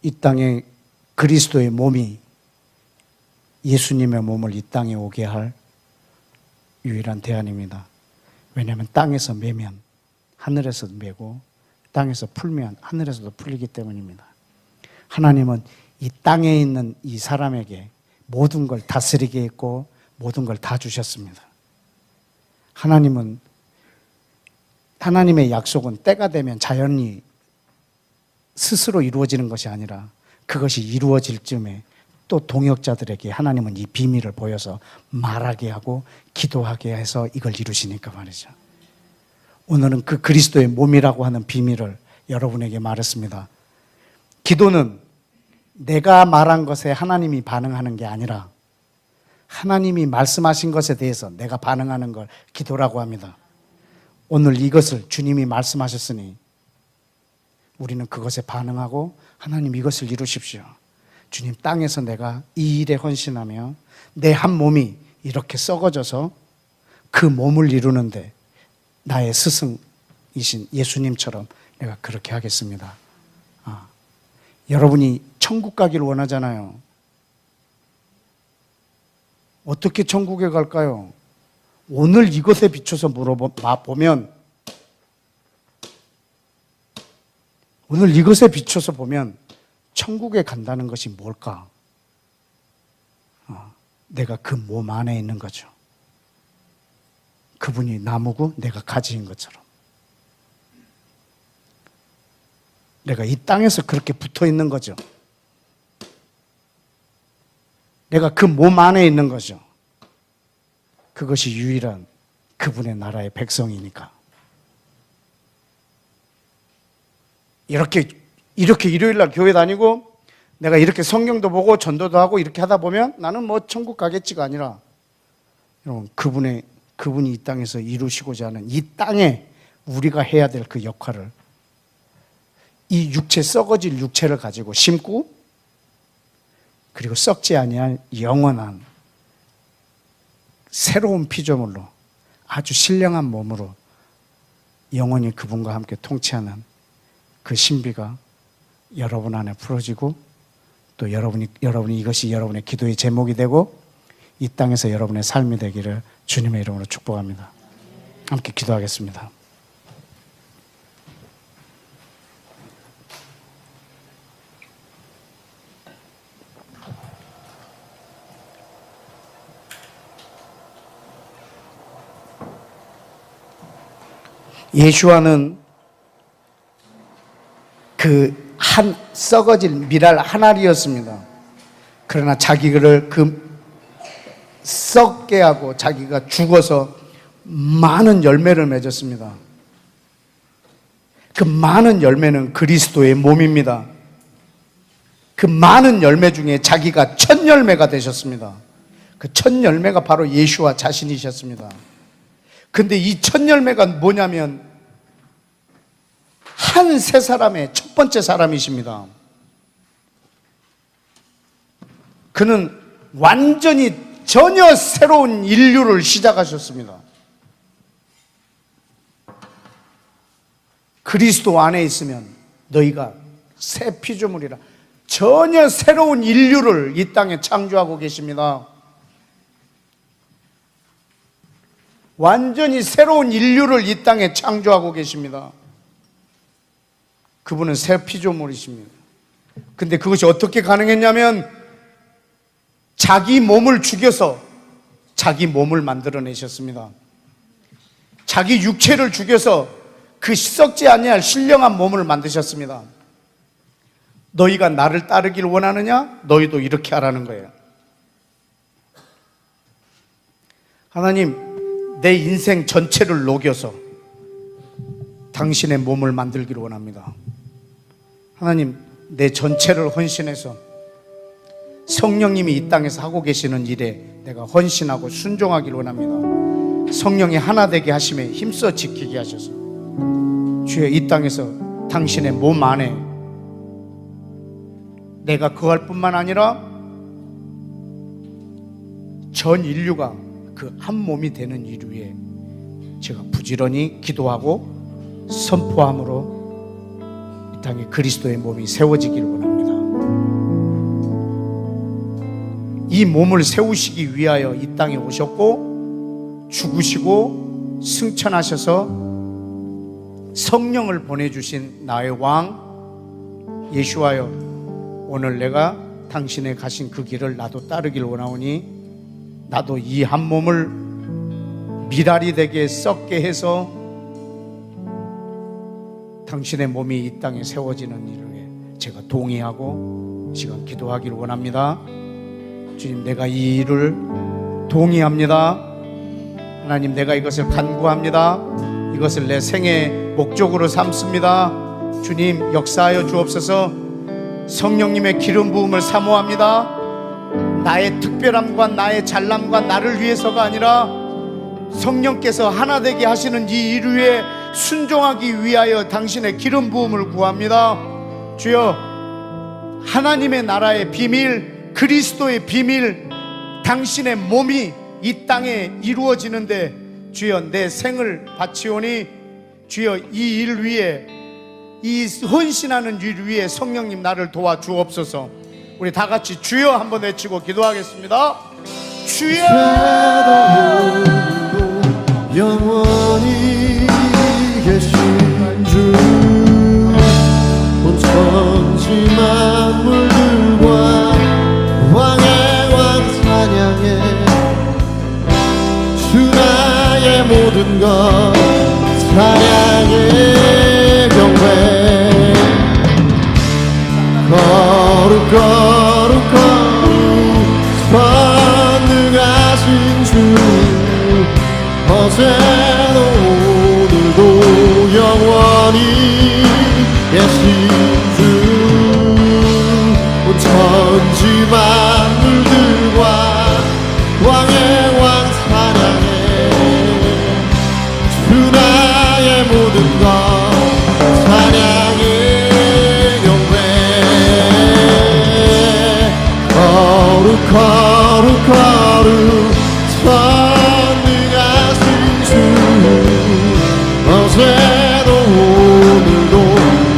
Speaker 1: 이 땅에 그리스도의 몸이 예수님의 몸을 이 땅에 오게 할 유일한 대안입니다. 왜냐하면 땅에서 매면 하늘에서도 매고 땅에서 풀면 하늘에서도 풀리기 때문입니다. 하나님은 이 땅에 있는 이 사람에게 모든 걸 다스리게 했고 모든 걸 다 주셨습니다. 하나님의 약속은 때가 되면 자연히 스스로 이루어지는 것이 아니라 그것이 이루어질 즈음에 또 동역자들에게 하나님은 이 비밀을 보여서 말하게 하고 기도하게 해서 이걸 이루시니까 말이죠. 오늘은 그 그리스도의 몸이라고 하는 비밀을 여러분에게 말했습니다. 기도는 내가 말한 것에 하나님이 반응하는 게 아니라 하나님이 말씀하신 것에 대해서 내가 반응하는 걸 기도라고 합니다. 오늘 이것을 주님이 말씀하셨으니 우리는 그것에 반응하고 하나님 이것을 이루십시오. 주님 땅에서 내가 이 일에 헌신하며 내 한 몸이 이렇게 썩어져서 그 몸을 이루는데 나의 스승이신 예수님처럼 내가 그렇게 하겠습니다. 여러분이 천국 가기를 원하잖아요. 어떻게 천국에 갈까요? 오늘 이것에 비춰서 물어보면, 오늘 이것에 비춰서 보면 천국에 간다는 것이 뭘까? 내가 그 몸 안에 있는 거죠. 그분이 나무고 내가 가지인 것처럼. 내가 이 땅에서 그렇게 붙어 있는 거죠. 내가 그 몸 안에 있는 거죠. 그것이 유일한 그분의 나라의 백성이니까. 이렇게 일요일 날 교회 다니고 내가 이렇게 성경도 보고 전도도 하고 이렇게 하다 보면 나는 뭐 천국 가겠지가 아니라, 여러분, 그분이 이 땅에서 이루시고자 하는 이 땅에 우리가 해야 될 그 역할을 이 육체, 썩어질 육체를 가지고 심고, 그리고 썩지 아니할 영원한 새로운 피조물로 아주 신령한 몸으로 영원히 그분과 함께 통치하는 그 신비가 여러분 안에 풀어지고, 또 여러분이 이것이 여러분의 기도의 제목이 되고 이 땅에서 여러분의 삶이 되기를 주님의 이름으로 축복합니다. 함께 기도하겠습니다. 예수와는 그 한 썩어질 미랄 한 알이었습니다. 그러나 자기를 그 썩게 하고 자기가 죽어서 많은 열매를 맺었습니다. 그 많은 열매는 그리스도의 몸입니다. 그 많은 열매 중에 자기가 첫 열매가 되셨습니다. 그 첫 열매가 바로 예수와 자신이셨습니다. 근데 이 첫 열매가 뭐냐면 한 세 사람의 첫 번째 사람이십니다. 그는 완전히 전혀 새로운 인류를 시작하셨습니다. 그리스도 안에 있으면 너희가 새 피조물이라, 전혀 새로운 인류를 이 땅에 창조하고 계십니다. 완전히 새로운 인류를 이 땅에 창조하고 계십니다. 그분은 새 피조물이십니다. 근데 그것이 어떻게 가능했냐면 자기 몸을 죽여서 자기 몸을 만들어내셨습니다. 자기 육체를 죽여서 그 썩지 아니할 신령한 몸을 만드셨습니다. 너희가 나를 따르길 원하느냐? 너희도 이렇게 하라는 거예요. 하나님, 내 인생 전체를 녹여서 당신의 몸을 만들기를 원합니다. 하나님, 내 전체를 헌신해서 성령님이 이 땅에서 하고 계시는 일에 내가 헌신하고 순종하기를 원합니다. 성령이 하나 되게 하심에 힘써 지키게 하셔서 주여, 이 땅에서 당신의 몸 안에 내가 거할 뿐만 아니라 전 인류가 그 한 몸이 되는 일 위에 제가 부지런히 기도하고 선포함으로 이 땅에 그리스도의 몸이 세워지기를 원합니다. 이 몸을 세우시기 위하여 이 땅에 오셨고 죽으시고 승천하셔서 성령을 보내주신 나의 왕 예수와여, 오늘 내가 당신의 가신 그 길을 나도 따르길 원하오니 나도 이 한 몸을 미랄이 되게 썩게 해서 당신의 몸이 이 땅에 세워지는 일에 제가 동의하고 이 시간 기도하기를 원합니다. 주님, 내가 이 일을 동의합니다. 하나님, 내가 이것을 간구합니다. 이것을 내 생의 목적으로 삼습니다. 주님, 역사하여 주옵소서. 성령님의 기름 부음을 사모합니다. 나의 특별함과 나의 잘남과 나를 위해서가 아니라 성령께서 하나 되게 하시는 이 일 위에 순종하기 위하여 당신의 기름 부음을 구합니다. 주여, 하나님의 나라의 비밀, 그리스도의 비밀, 당신의 몸이 이 땅에 이루어지는데 주여 내 생을 바치오니 주여 이 일 위에, 이 헌신하는 일 위에 성령님 나를 도와주옵소서. 우리 다 같이 주여 한번 외치고 기도하겠습니다. 주여.
Speaker 2: 영원히 계신 주, 온 천지 만물들과 왕의 왕 찬양해. 주 나의 모든 것 찬양해. 경배 거룩 거룩 거룩 전능하신 주, 어제도 오늘도 영원히 계신 주, 온 천지 만물들과 왕의 왕 찬양해. 주 나의 모든 것 찬양해. 경배 거룩 거룩 거룩 전능하신 주, 어제도 오늘도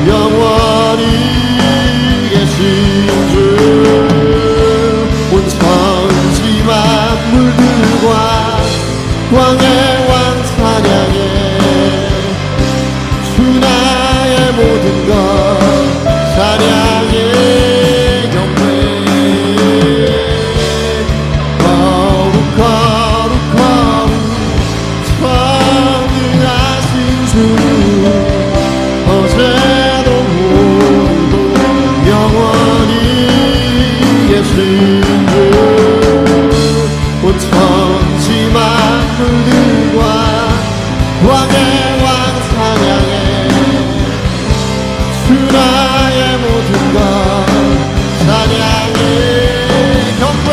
Speaker 2: 영원히 계신 주, 온 천지 만물들과 왕의 왕 찬양해. 주 나의 모든 것 찬양해. 온 천지 만물들과 왕의 왕 찬양해. 주 나의 모든 것 찬양해. 경배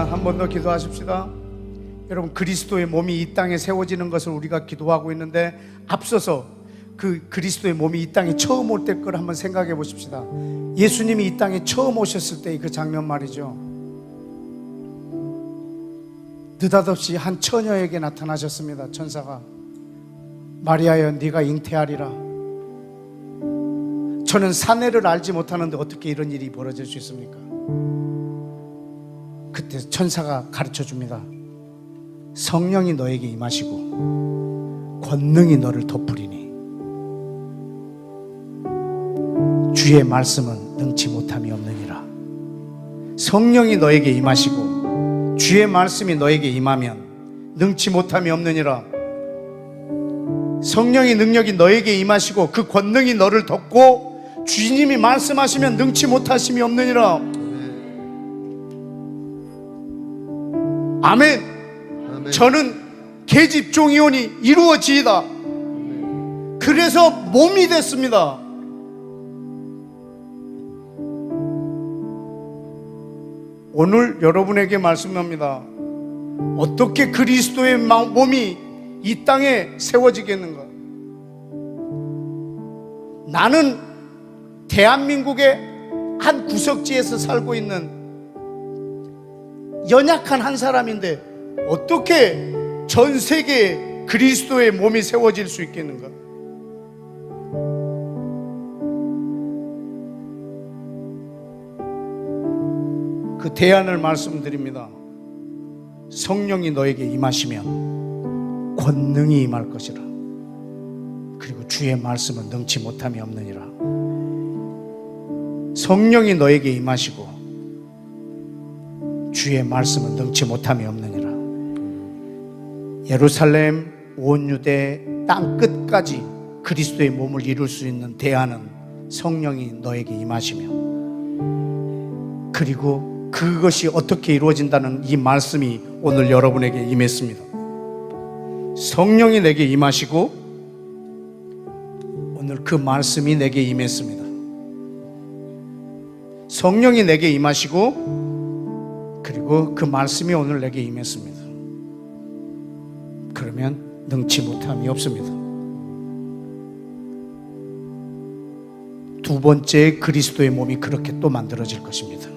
Speaker 1: 한 번 더 기도하십시다. 여러분, 그리스도의 몸이 이 땅에 세워지는 것을 우리가 기도하고 있는데, 앞서서 그 그리스도의 몸이 이 땅에 처음 올 때 걸 한번 생각해 보십시다. 예수님이 이 땅에 처음 오셨을 때의 그 장면 말이죠. 느닷없이 한 처녀에게 나타나셨습니다. 천사가 마리아여 네가 잉태하리라. 저는 사내를 알지 못하는데 어떻게 이런 일이 벌어질 수 있습니까? 그때 천사가 가르쳐 줍니다. 성령이 너에게 임하시고 권능이 너를 덮으리니 주의 말씀은 능치 못함이 없느니라. 성령이 너에게 임하시고 주의 말씀이 너에게 임하면 능치 못함이 없느니라. 성령의 능력이 너에게 임하시고 그 권능이 너를 덮고 주님이 말씀하시면 능치 못하심이 없느니라. 아멘.
Speaker 2: 아멘.
Speaker 1: 저는 계집 종이오니 이루어지이다. 그래서 몸이 됐습니다. 오늘 여러분에게 말씀합니다. 어떻게 그리스도의 몸이 이 땅에 세워지겠는가? 나는 대한민국의 한 구석지에서 살고 있는 연약한 한 사람인데 어떻게 전 세계에 그리스도의 몸이 세워질 수 있겠는가? 그 대안을 말씀드립니다. 성령이 너에게 임하시면 권능이 임할 것이라. 그리고 주의 말씀은 능치 못함이 없느니라. 성령이 너에게 임하시고 주의 말씀은 능치 못함이 없느니라. 예루살렘 온 유대 땅 끝까지 그리스도의 몸을 이룰 수 있는 대안은 성령이 너에게 임하시며, 그리고 그것이 어떻게 이루어진다는 이 말씀이 오늘 여러분에게 임했습니다. 성령이 내게 임하시고 오늘 그 말씀이 내게 임했습니다. 성령이 내게 임하시고 그리고 그 말씀이 오늘 내게 임했습니다. 그러면 능치 못함이 없습니다. 두 번째 그리스도의 몸이 그렇게 또 만들어질 것입니다.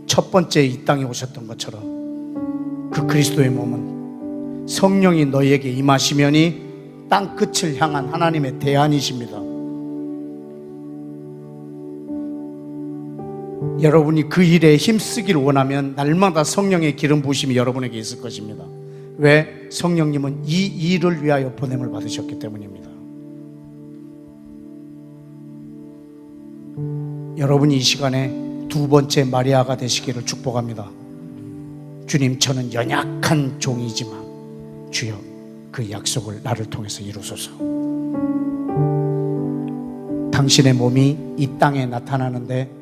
Speaker 1: 첫 번째 이 땅에 오셨던 것처럼 그 그리스도의 몸은 성령이 너희에게 임하시면이 땅 끝을 향한 하나님의 대안이십니다. 여러분이 그 일에 힘쓰기를 원하면 날마다 성령의 기름 부으심이 여러분에게 있을 것입니다. 왜? 성령님은 이 일을 위하여 보냄을 받으셨기 때문입니다. 여러분이 이 시간에 두 번째 마리아가 되시기를 축복합니다. 주님, 저는 연약한 종이지만 주여 그 약속을 나를 통해서 이루소서. 당신의 몸이 이 땅에 나타나는데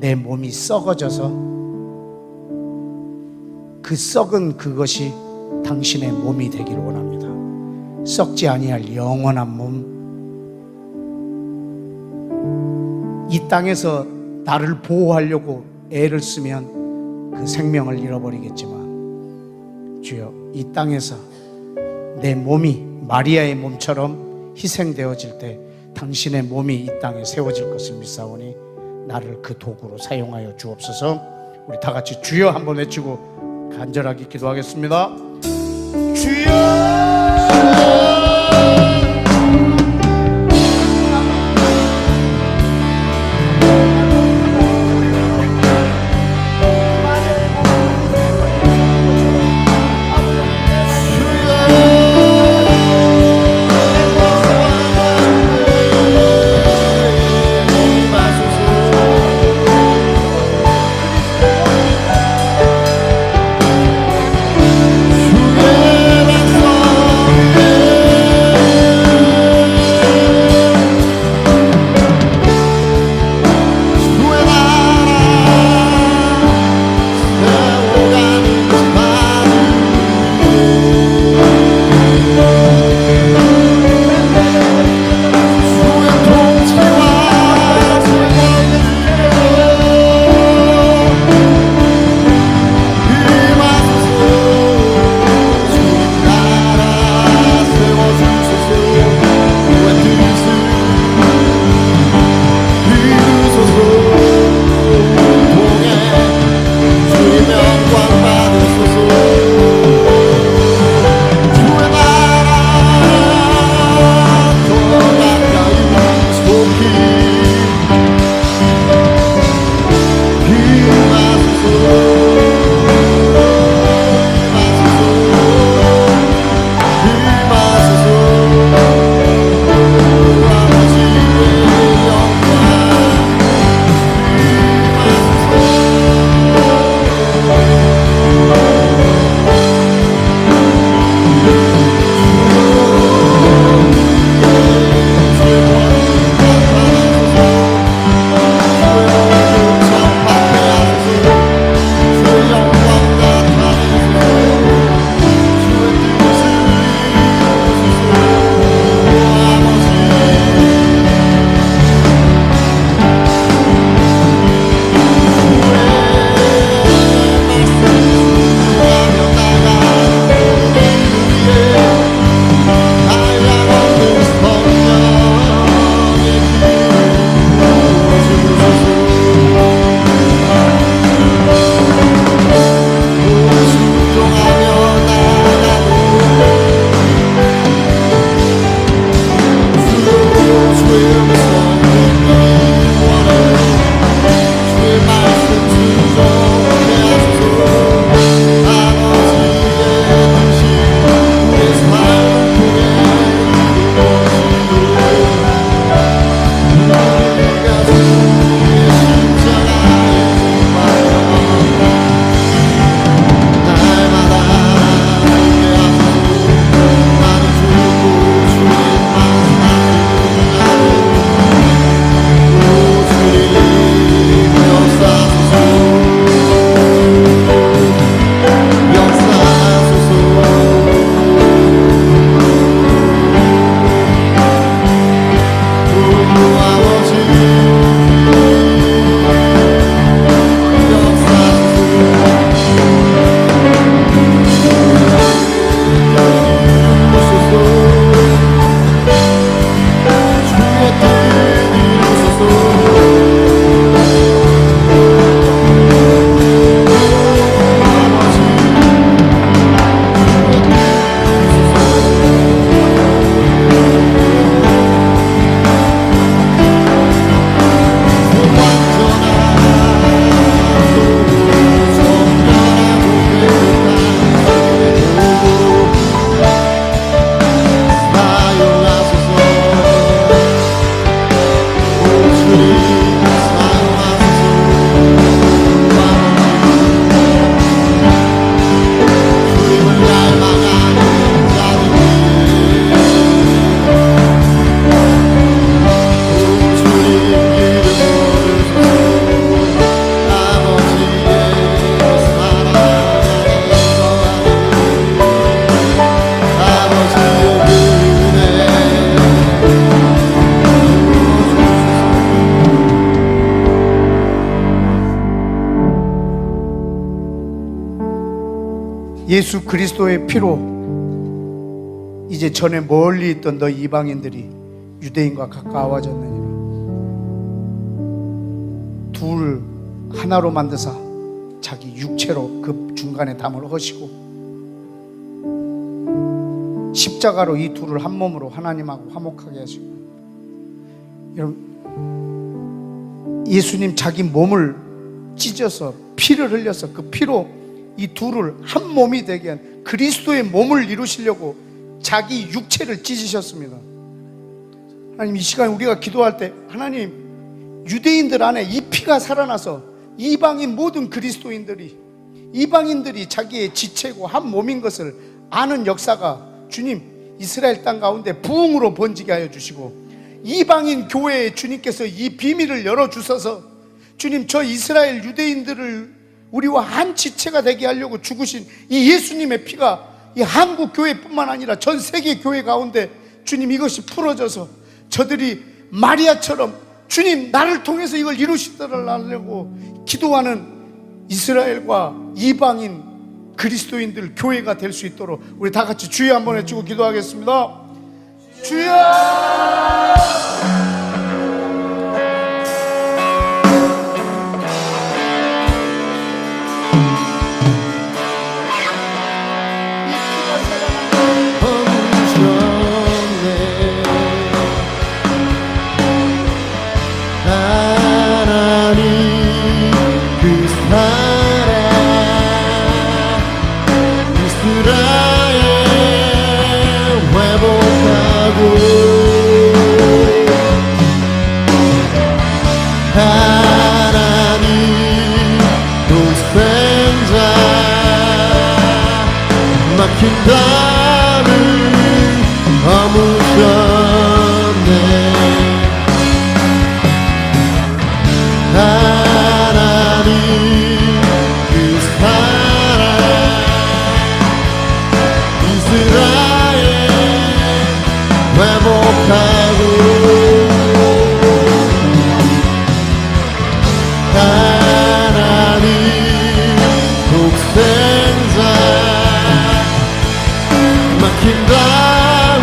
Speaker 1: 내 몸이 썩어져서 그 썩은 그것이 당신의 몸이 되기를 원합니다. 썩지 아니할 영원한 몸, 이 땅에서 나를 보호하려고 애를 쓰면 그 생명을 잃어버리겠지만 주여, 이 땅에서 내 몸이 마리아의 몸처럼 희생되어질 때 당신의 몸이 이 땅에 세워질 것을 믿사오니 나를 그 도구로 사용하여 주옵소서. 우리 다 같이 주여 한번 외치고 간절하게 기도하겠습니다. 주여!
Speaker 2: 주여
Speaker 1: 예수 그리스도의 피로 이제 전에 멀리 있던 너 이방인들이 유대인과 가까워졌느니라. 둘 하나로 만드사 자기 육체로 그 중간에 담을 허시고 십자가로 이 둘을 한 몸으로 하나님하고 화목하게 하시고. 여러분, 예수님 자기 몸을 찢어서 피를 흘려서 그 피로 이 둘을 한 몸이 되게 한 그리스도의 몸을 이루시려고 자기 육체를 찢으셨습니다. 하나님, 이 시간 우리가 기도할 때 하나님, 유대인들 안에 이 피가 살아나서 이방인 모든 그리스도인들이, 이방인들이 자기의 지체고 한 몸인 것을 아는 역사가 주님 이스라엘 땅 가운데 부흥으로 번지게 하여 주시고, 이방인 교회에 주님께서 이 비밀을 열어주셔서 주님 저 이스라엘 유대인들을 우리와 한 지체가 되게 하려고 죽으신 이 예수님의 피가 이 한국 교회뿐만 아니라 전 세계 교회 가운데 주님 이것이 풀어져서 저들이 마리아처럼 주님 나를 통해서 이걸 이루시더라고 기도하는 이스라엘과 이방인 그리스도인들 교회가 될 수 있도록 우리 다 같이 주여 한번 외치고 기도하겠습니다. 주여!
Speaker 2: 막힌 담을 허무셨네. 하나님 그 사랑 이스라엘 회복하고 하나님 독생자 막힌 담을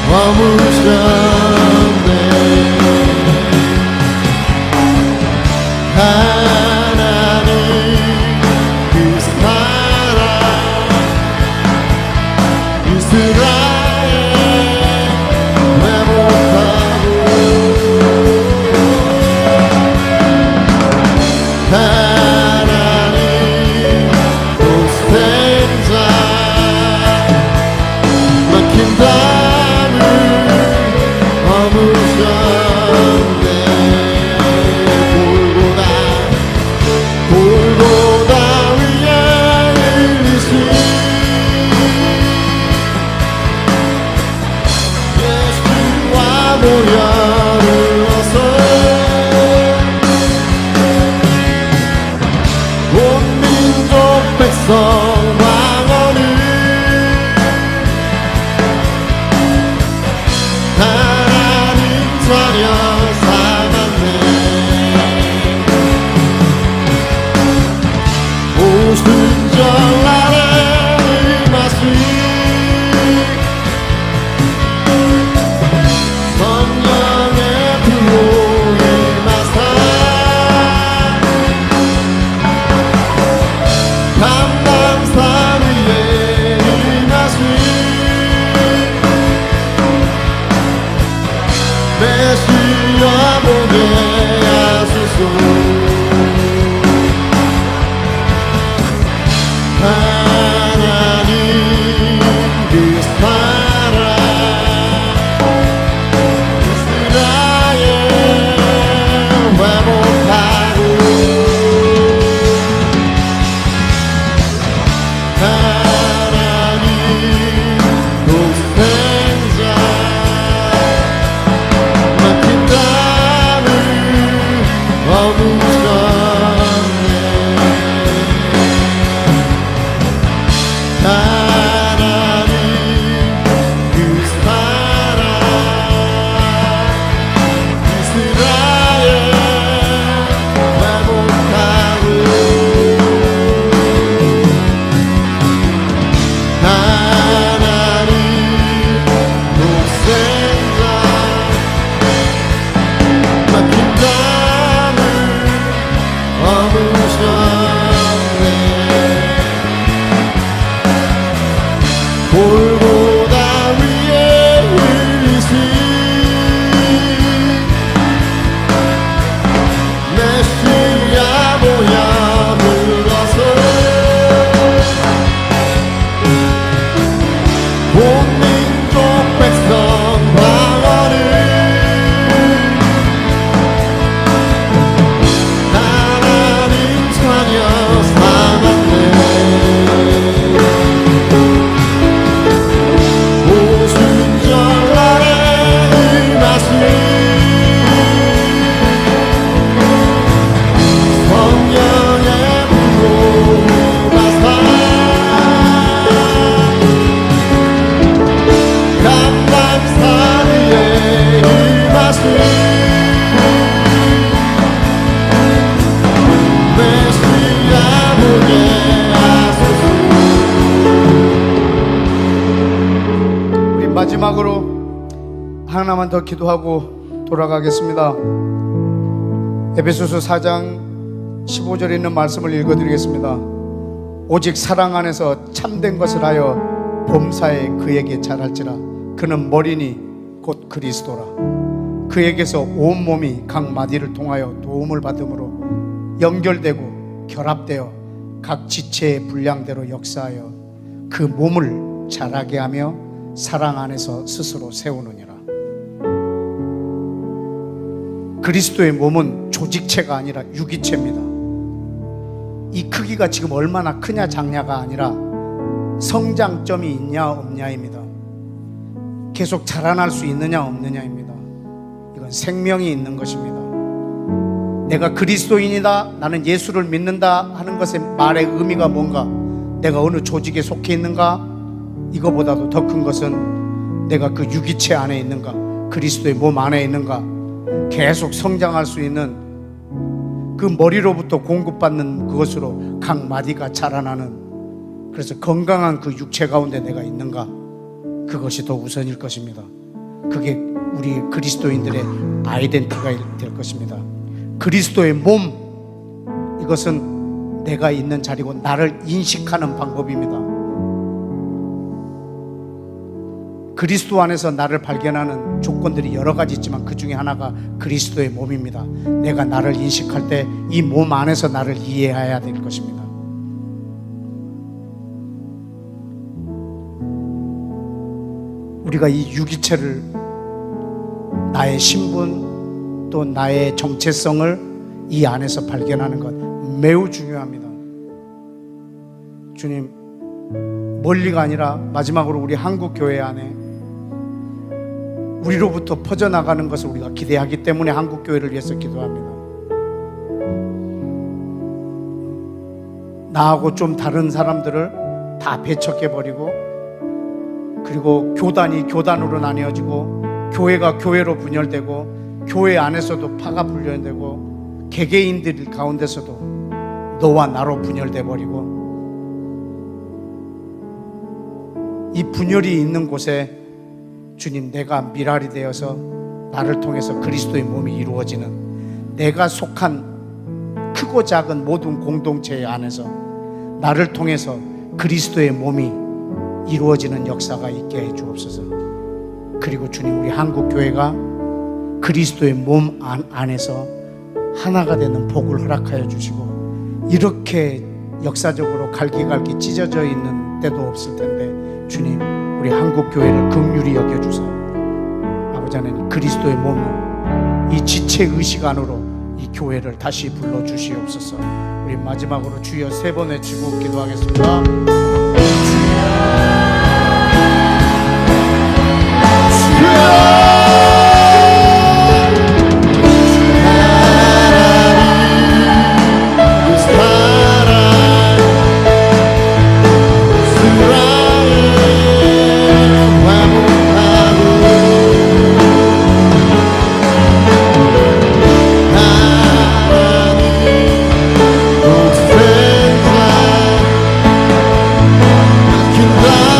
Speaker 2: 허무셨네. 하나님 그 사랑 이스라엘 회복하고 하나님 독생자 막힌 담을 허무셨네. 골고다 위에 흘리신 예수와 보혈을 얻어 온 민족 백성 왕언을 하나님 자녀 삼았네. 오순절날에 임하신 성령의 불로 임하사 감람산 위에 임하신 메시아 보게 하소서. 하나님 그 사랑 이스라엘 회복하고 하나님 독생자 막힌 담을 허무 메시아 보게 하소서.
Speaker 1: 우리 마지막으로 하나만 더 기도하고 돌아가겠습니다. 에베소서 4장 15절에 있는 말씀을 읽어드리겠습니다. 오직 사랑 안에서 참된 것을 하여 범사에 그에게 잘할지라. 그는 머리니 곧 그리스도라. 그에게서 온 몸이 각 마디를 통하여 도움을 받음으로 연결되고 결합되어 각 지체의 분량대로 역사하여 그 몸을 자라게 하며 사랑 안에서 스스로 세우느니라. 그리스도의 몸은 조직체가 아니라 유기체입니다. 이 크기가 지금 얼마나 크냐 작냐가 아니라 성장점이 있냐 없냐입니다. 계속 자라날 수 있느냐 없느냐입니다. 이건 생명이 있는 것입니다. 내가 그리스도인이다, 나는 예수를 믿는다 하는 것의 말의 의미가 뭔가, 내가 어느 조직에 속해 있는가, 이거보다도 더 큰 것은 내가 그 유기체 안에 있는가, 그리스도의 몸 안에 있는가, 계속 성장할 수 있는 그 머리로부터 공급받는 그것으로 각 마디가 자라나는, 그래서 건강한 그 육체 가운데 내가 있는가, 그것이 더 우선일 것입니다. 그게 우리 그리스도인들의 아이덴티티가 될 것입니다. 그리스도의 몸, 이것은 내가 있는 자리고 나를 인식하는 방법입니다. 그리스도 안에서 나를 발견하는 조건들이 여러 가지 있지만 그 중에 하나가 그리스도의 몸입니다. 내가 나를 인식할 때 이 몸 안에서 나를 이해해야 될 것입니다. 우리가 이 유기체를, 나의 신분 또 나의 정체성을 이 안에서 발견하는 것 매우 중요합니다. 주님, 멀리가 아니라 마지막으로 우리 한국 교회 안에 우리로부터 퍼져나가는 것을 우리가 기대하기 때문에 한국 교회를 위해서 기도합니다. 나하고 좀 다른 사람들을 다 배척해버리고, 그리고 교단이 교단으로 나뉘어지고, 교회가 교회로 분열되고, 교회 안에서도 파가 분열되고, 개개인들 가운데서도 너와 나로 분열돼 버리고, 이 분열이 있는 곳에 주님, 내가 미랄이 되어서 나를 통해서 그리스도의 몸이 이루어지는, 내가 속한 크고 작은 모든 공동체 안에서 나를 통해서 그리스도의 몸이 이루어지는 역사가 있게 해 주옵소서. 그리고 주님, 우리 한국 교회가 그리스도의 몸 안에서 하나가 되는 복을 허락하여 주시고, 이렇게 역사적으로 갈기갈기 찢어져 있는 때도 없을 텐데 주님, 우리 한국 교회를 긍휼히 여겨주사 아버지 하나님, 그리스도의 몸, 이 지체 의식 안으로 이 교회를 다시 불러주시옵소서. 우리 마지막으로 주여 세 번 외치고 기도하겠습니다.
Speaker 2: Can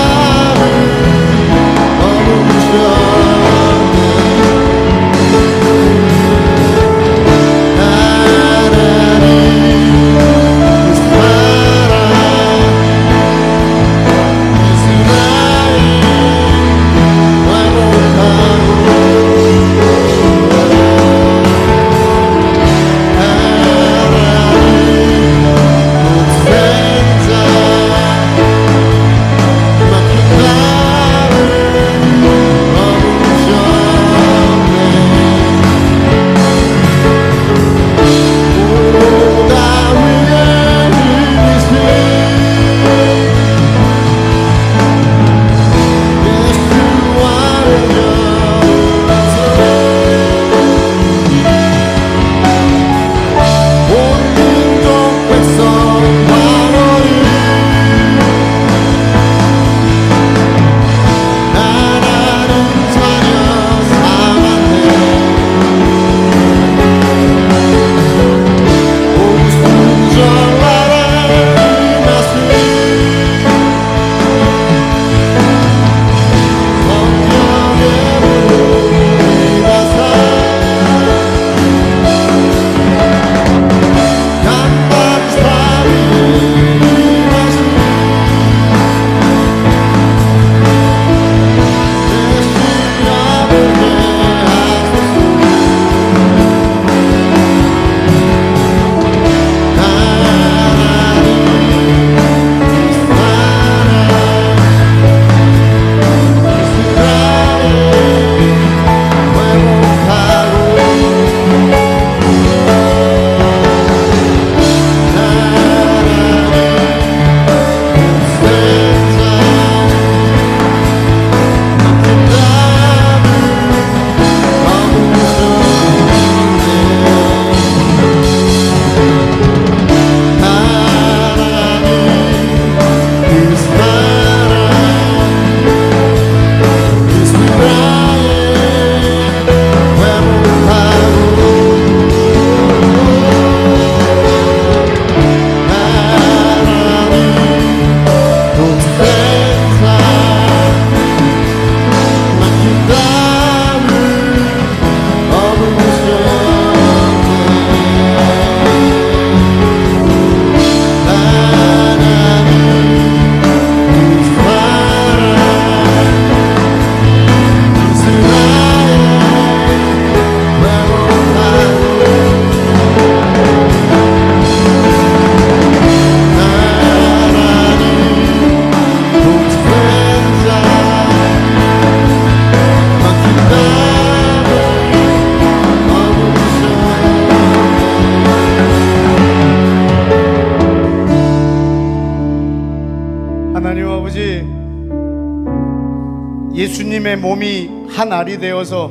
Speaker 1: 한 알이 되어서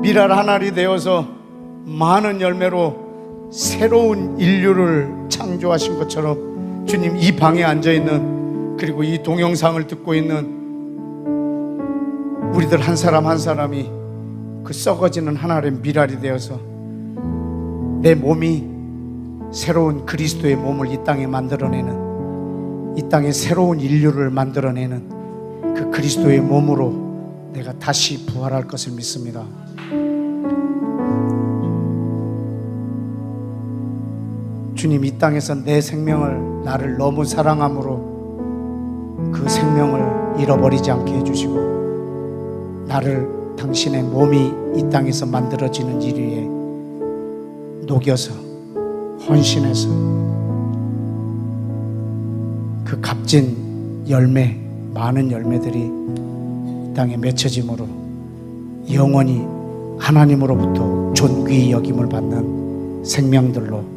Speaker 1: 밀알 한 알이 되어서 많은 열매로 새로운 인류를 창조하신 것처럼 주님, 이 방에 앉아 있는, 그리고 이 동영상을 듣고 있는 우리들 한 사람 한 사람이 그 썩어지는 한 알의 밀알이 되어서 내 몸이 새로운 그리스도의 몸을 이 땅에 만들어내는, 이 땅에 새로운 인류를 만들어내는 그 그리스도의 몸으로 내가 다시 부활할 것을 믿습니다. 주님, 이 땅에서 내 생명을, 나를 너무 사랑함으로 그 생명을 잃어버리지 않게 해주시고, 나를 당신의 몸이 이 땅에서 만들어지는 인류에 녹여서 헌신해서 그 값진 열매, 많은 열매들이 이 땅에 맺혀짐으로 영원히 하나님으로부터 존귀히 여김을 받는 생명들로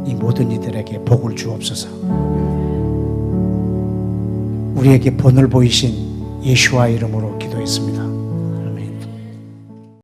Speaker 1: 이 모든 이들에게 복을 주옵소서. 우리에게 본을 보이신 예수와 이름으로 기도했습니다.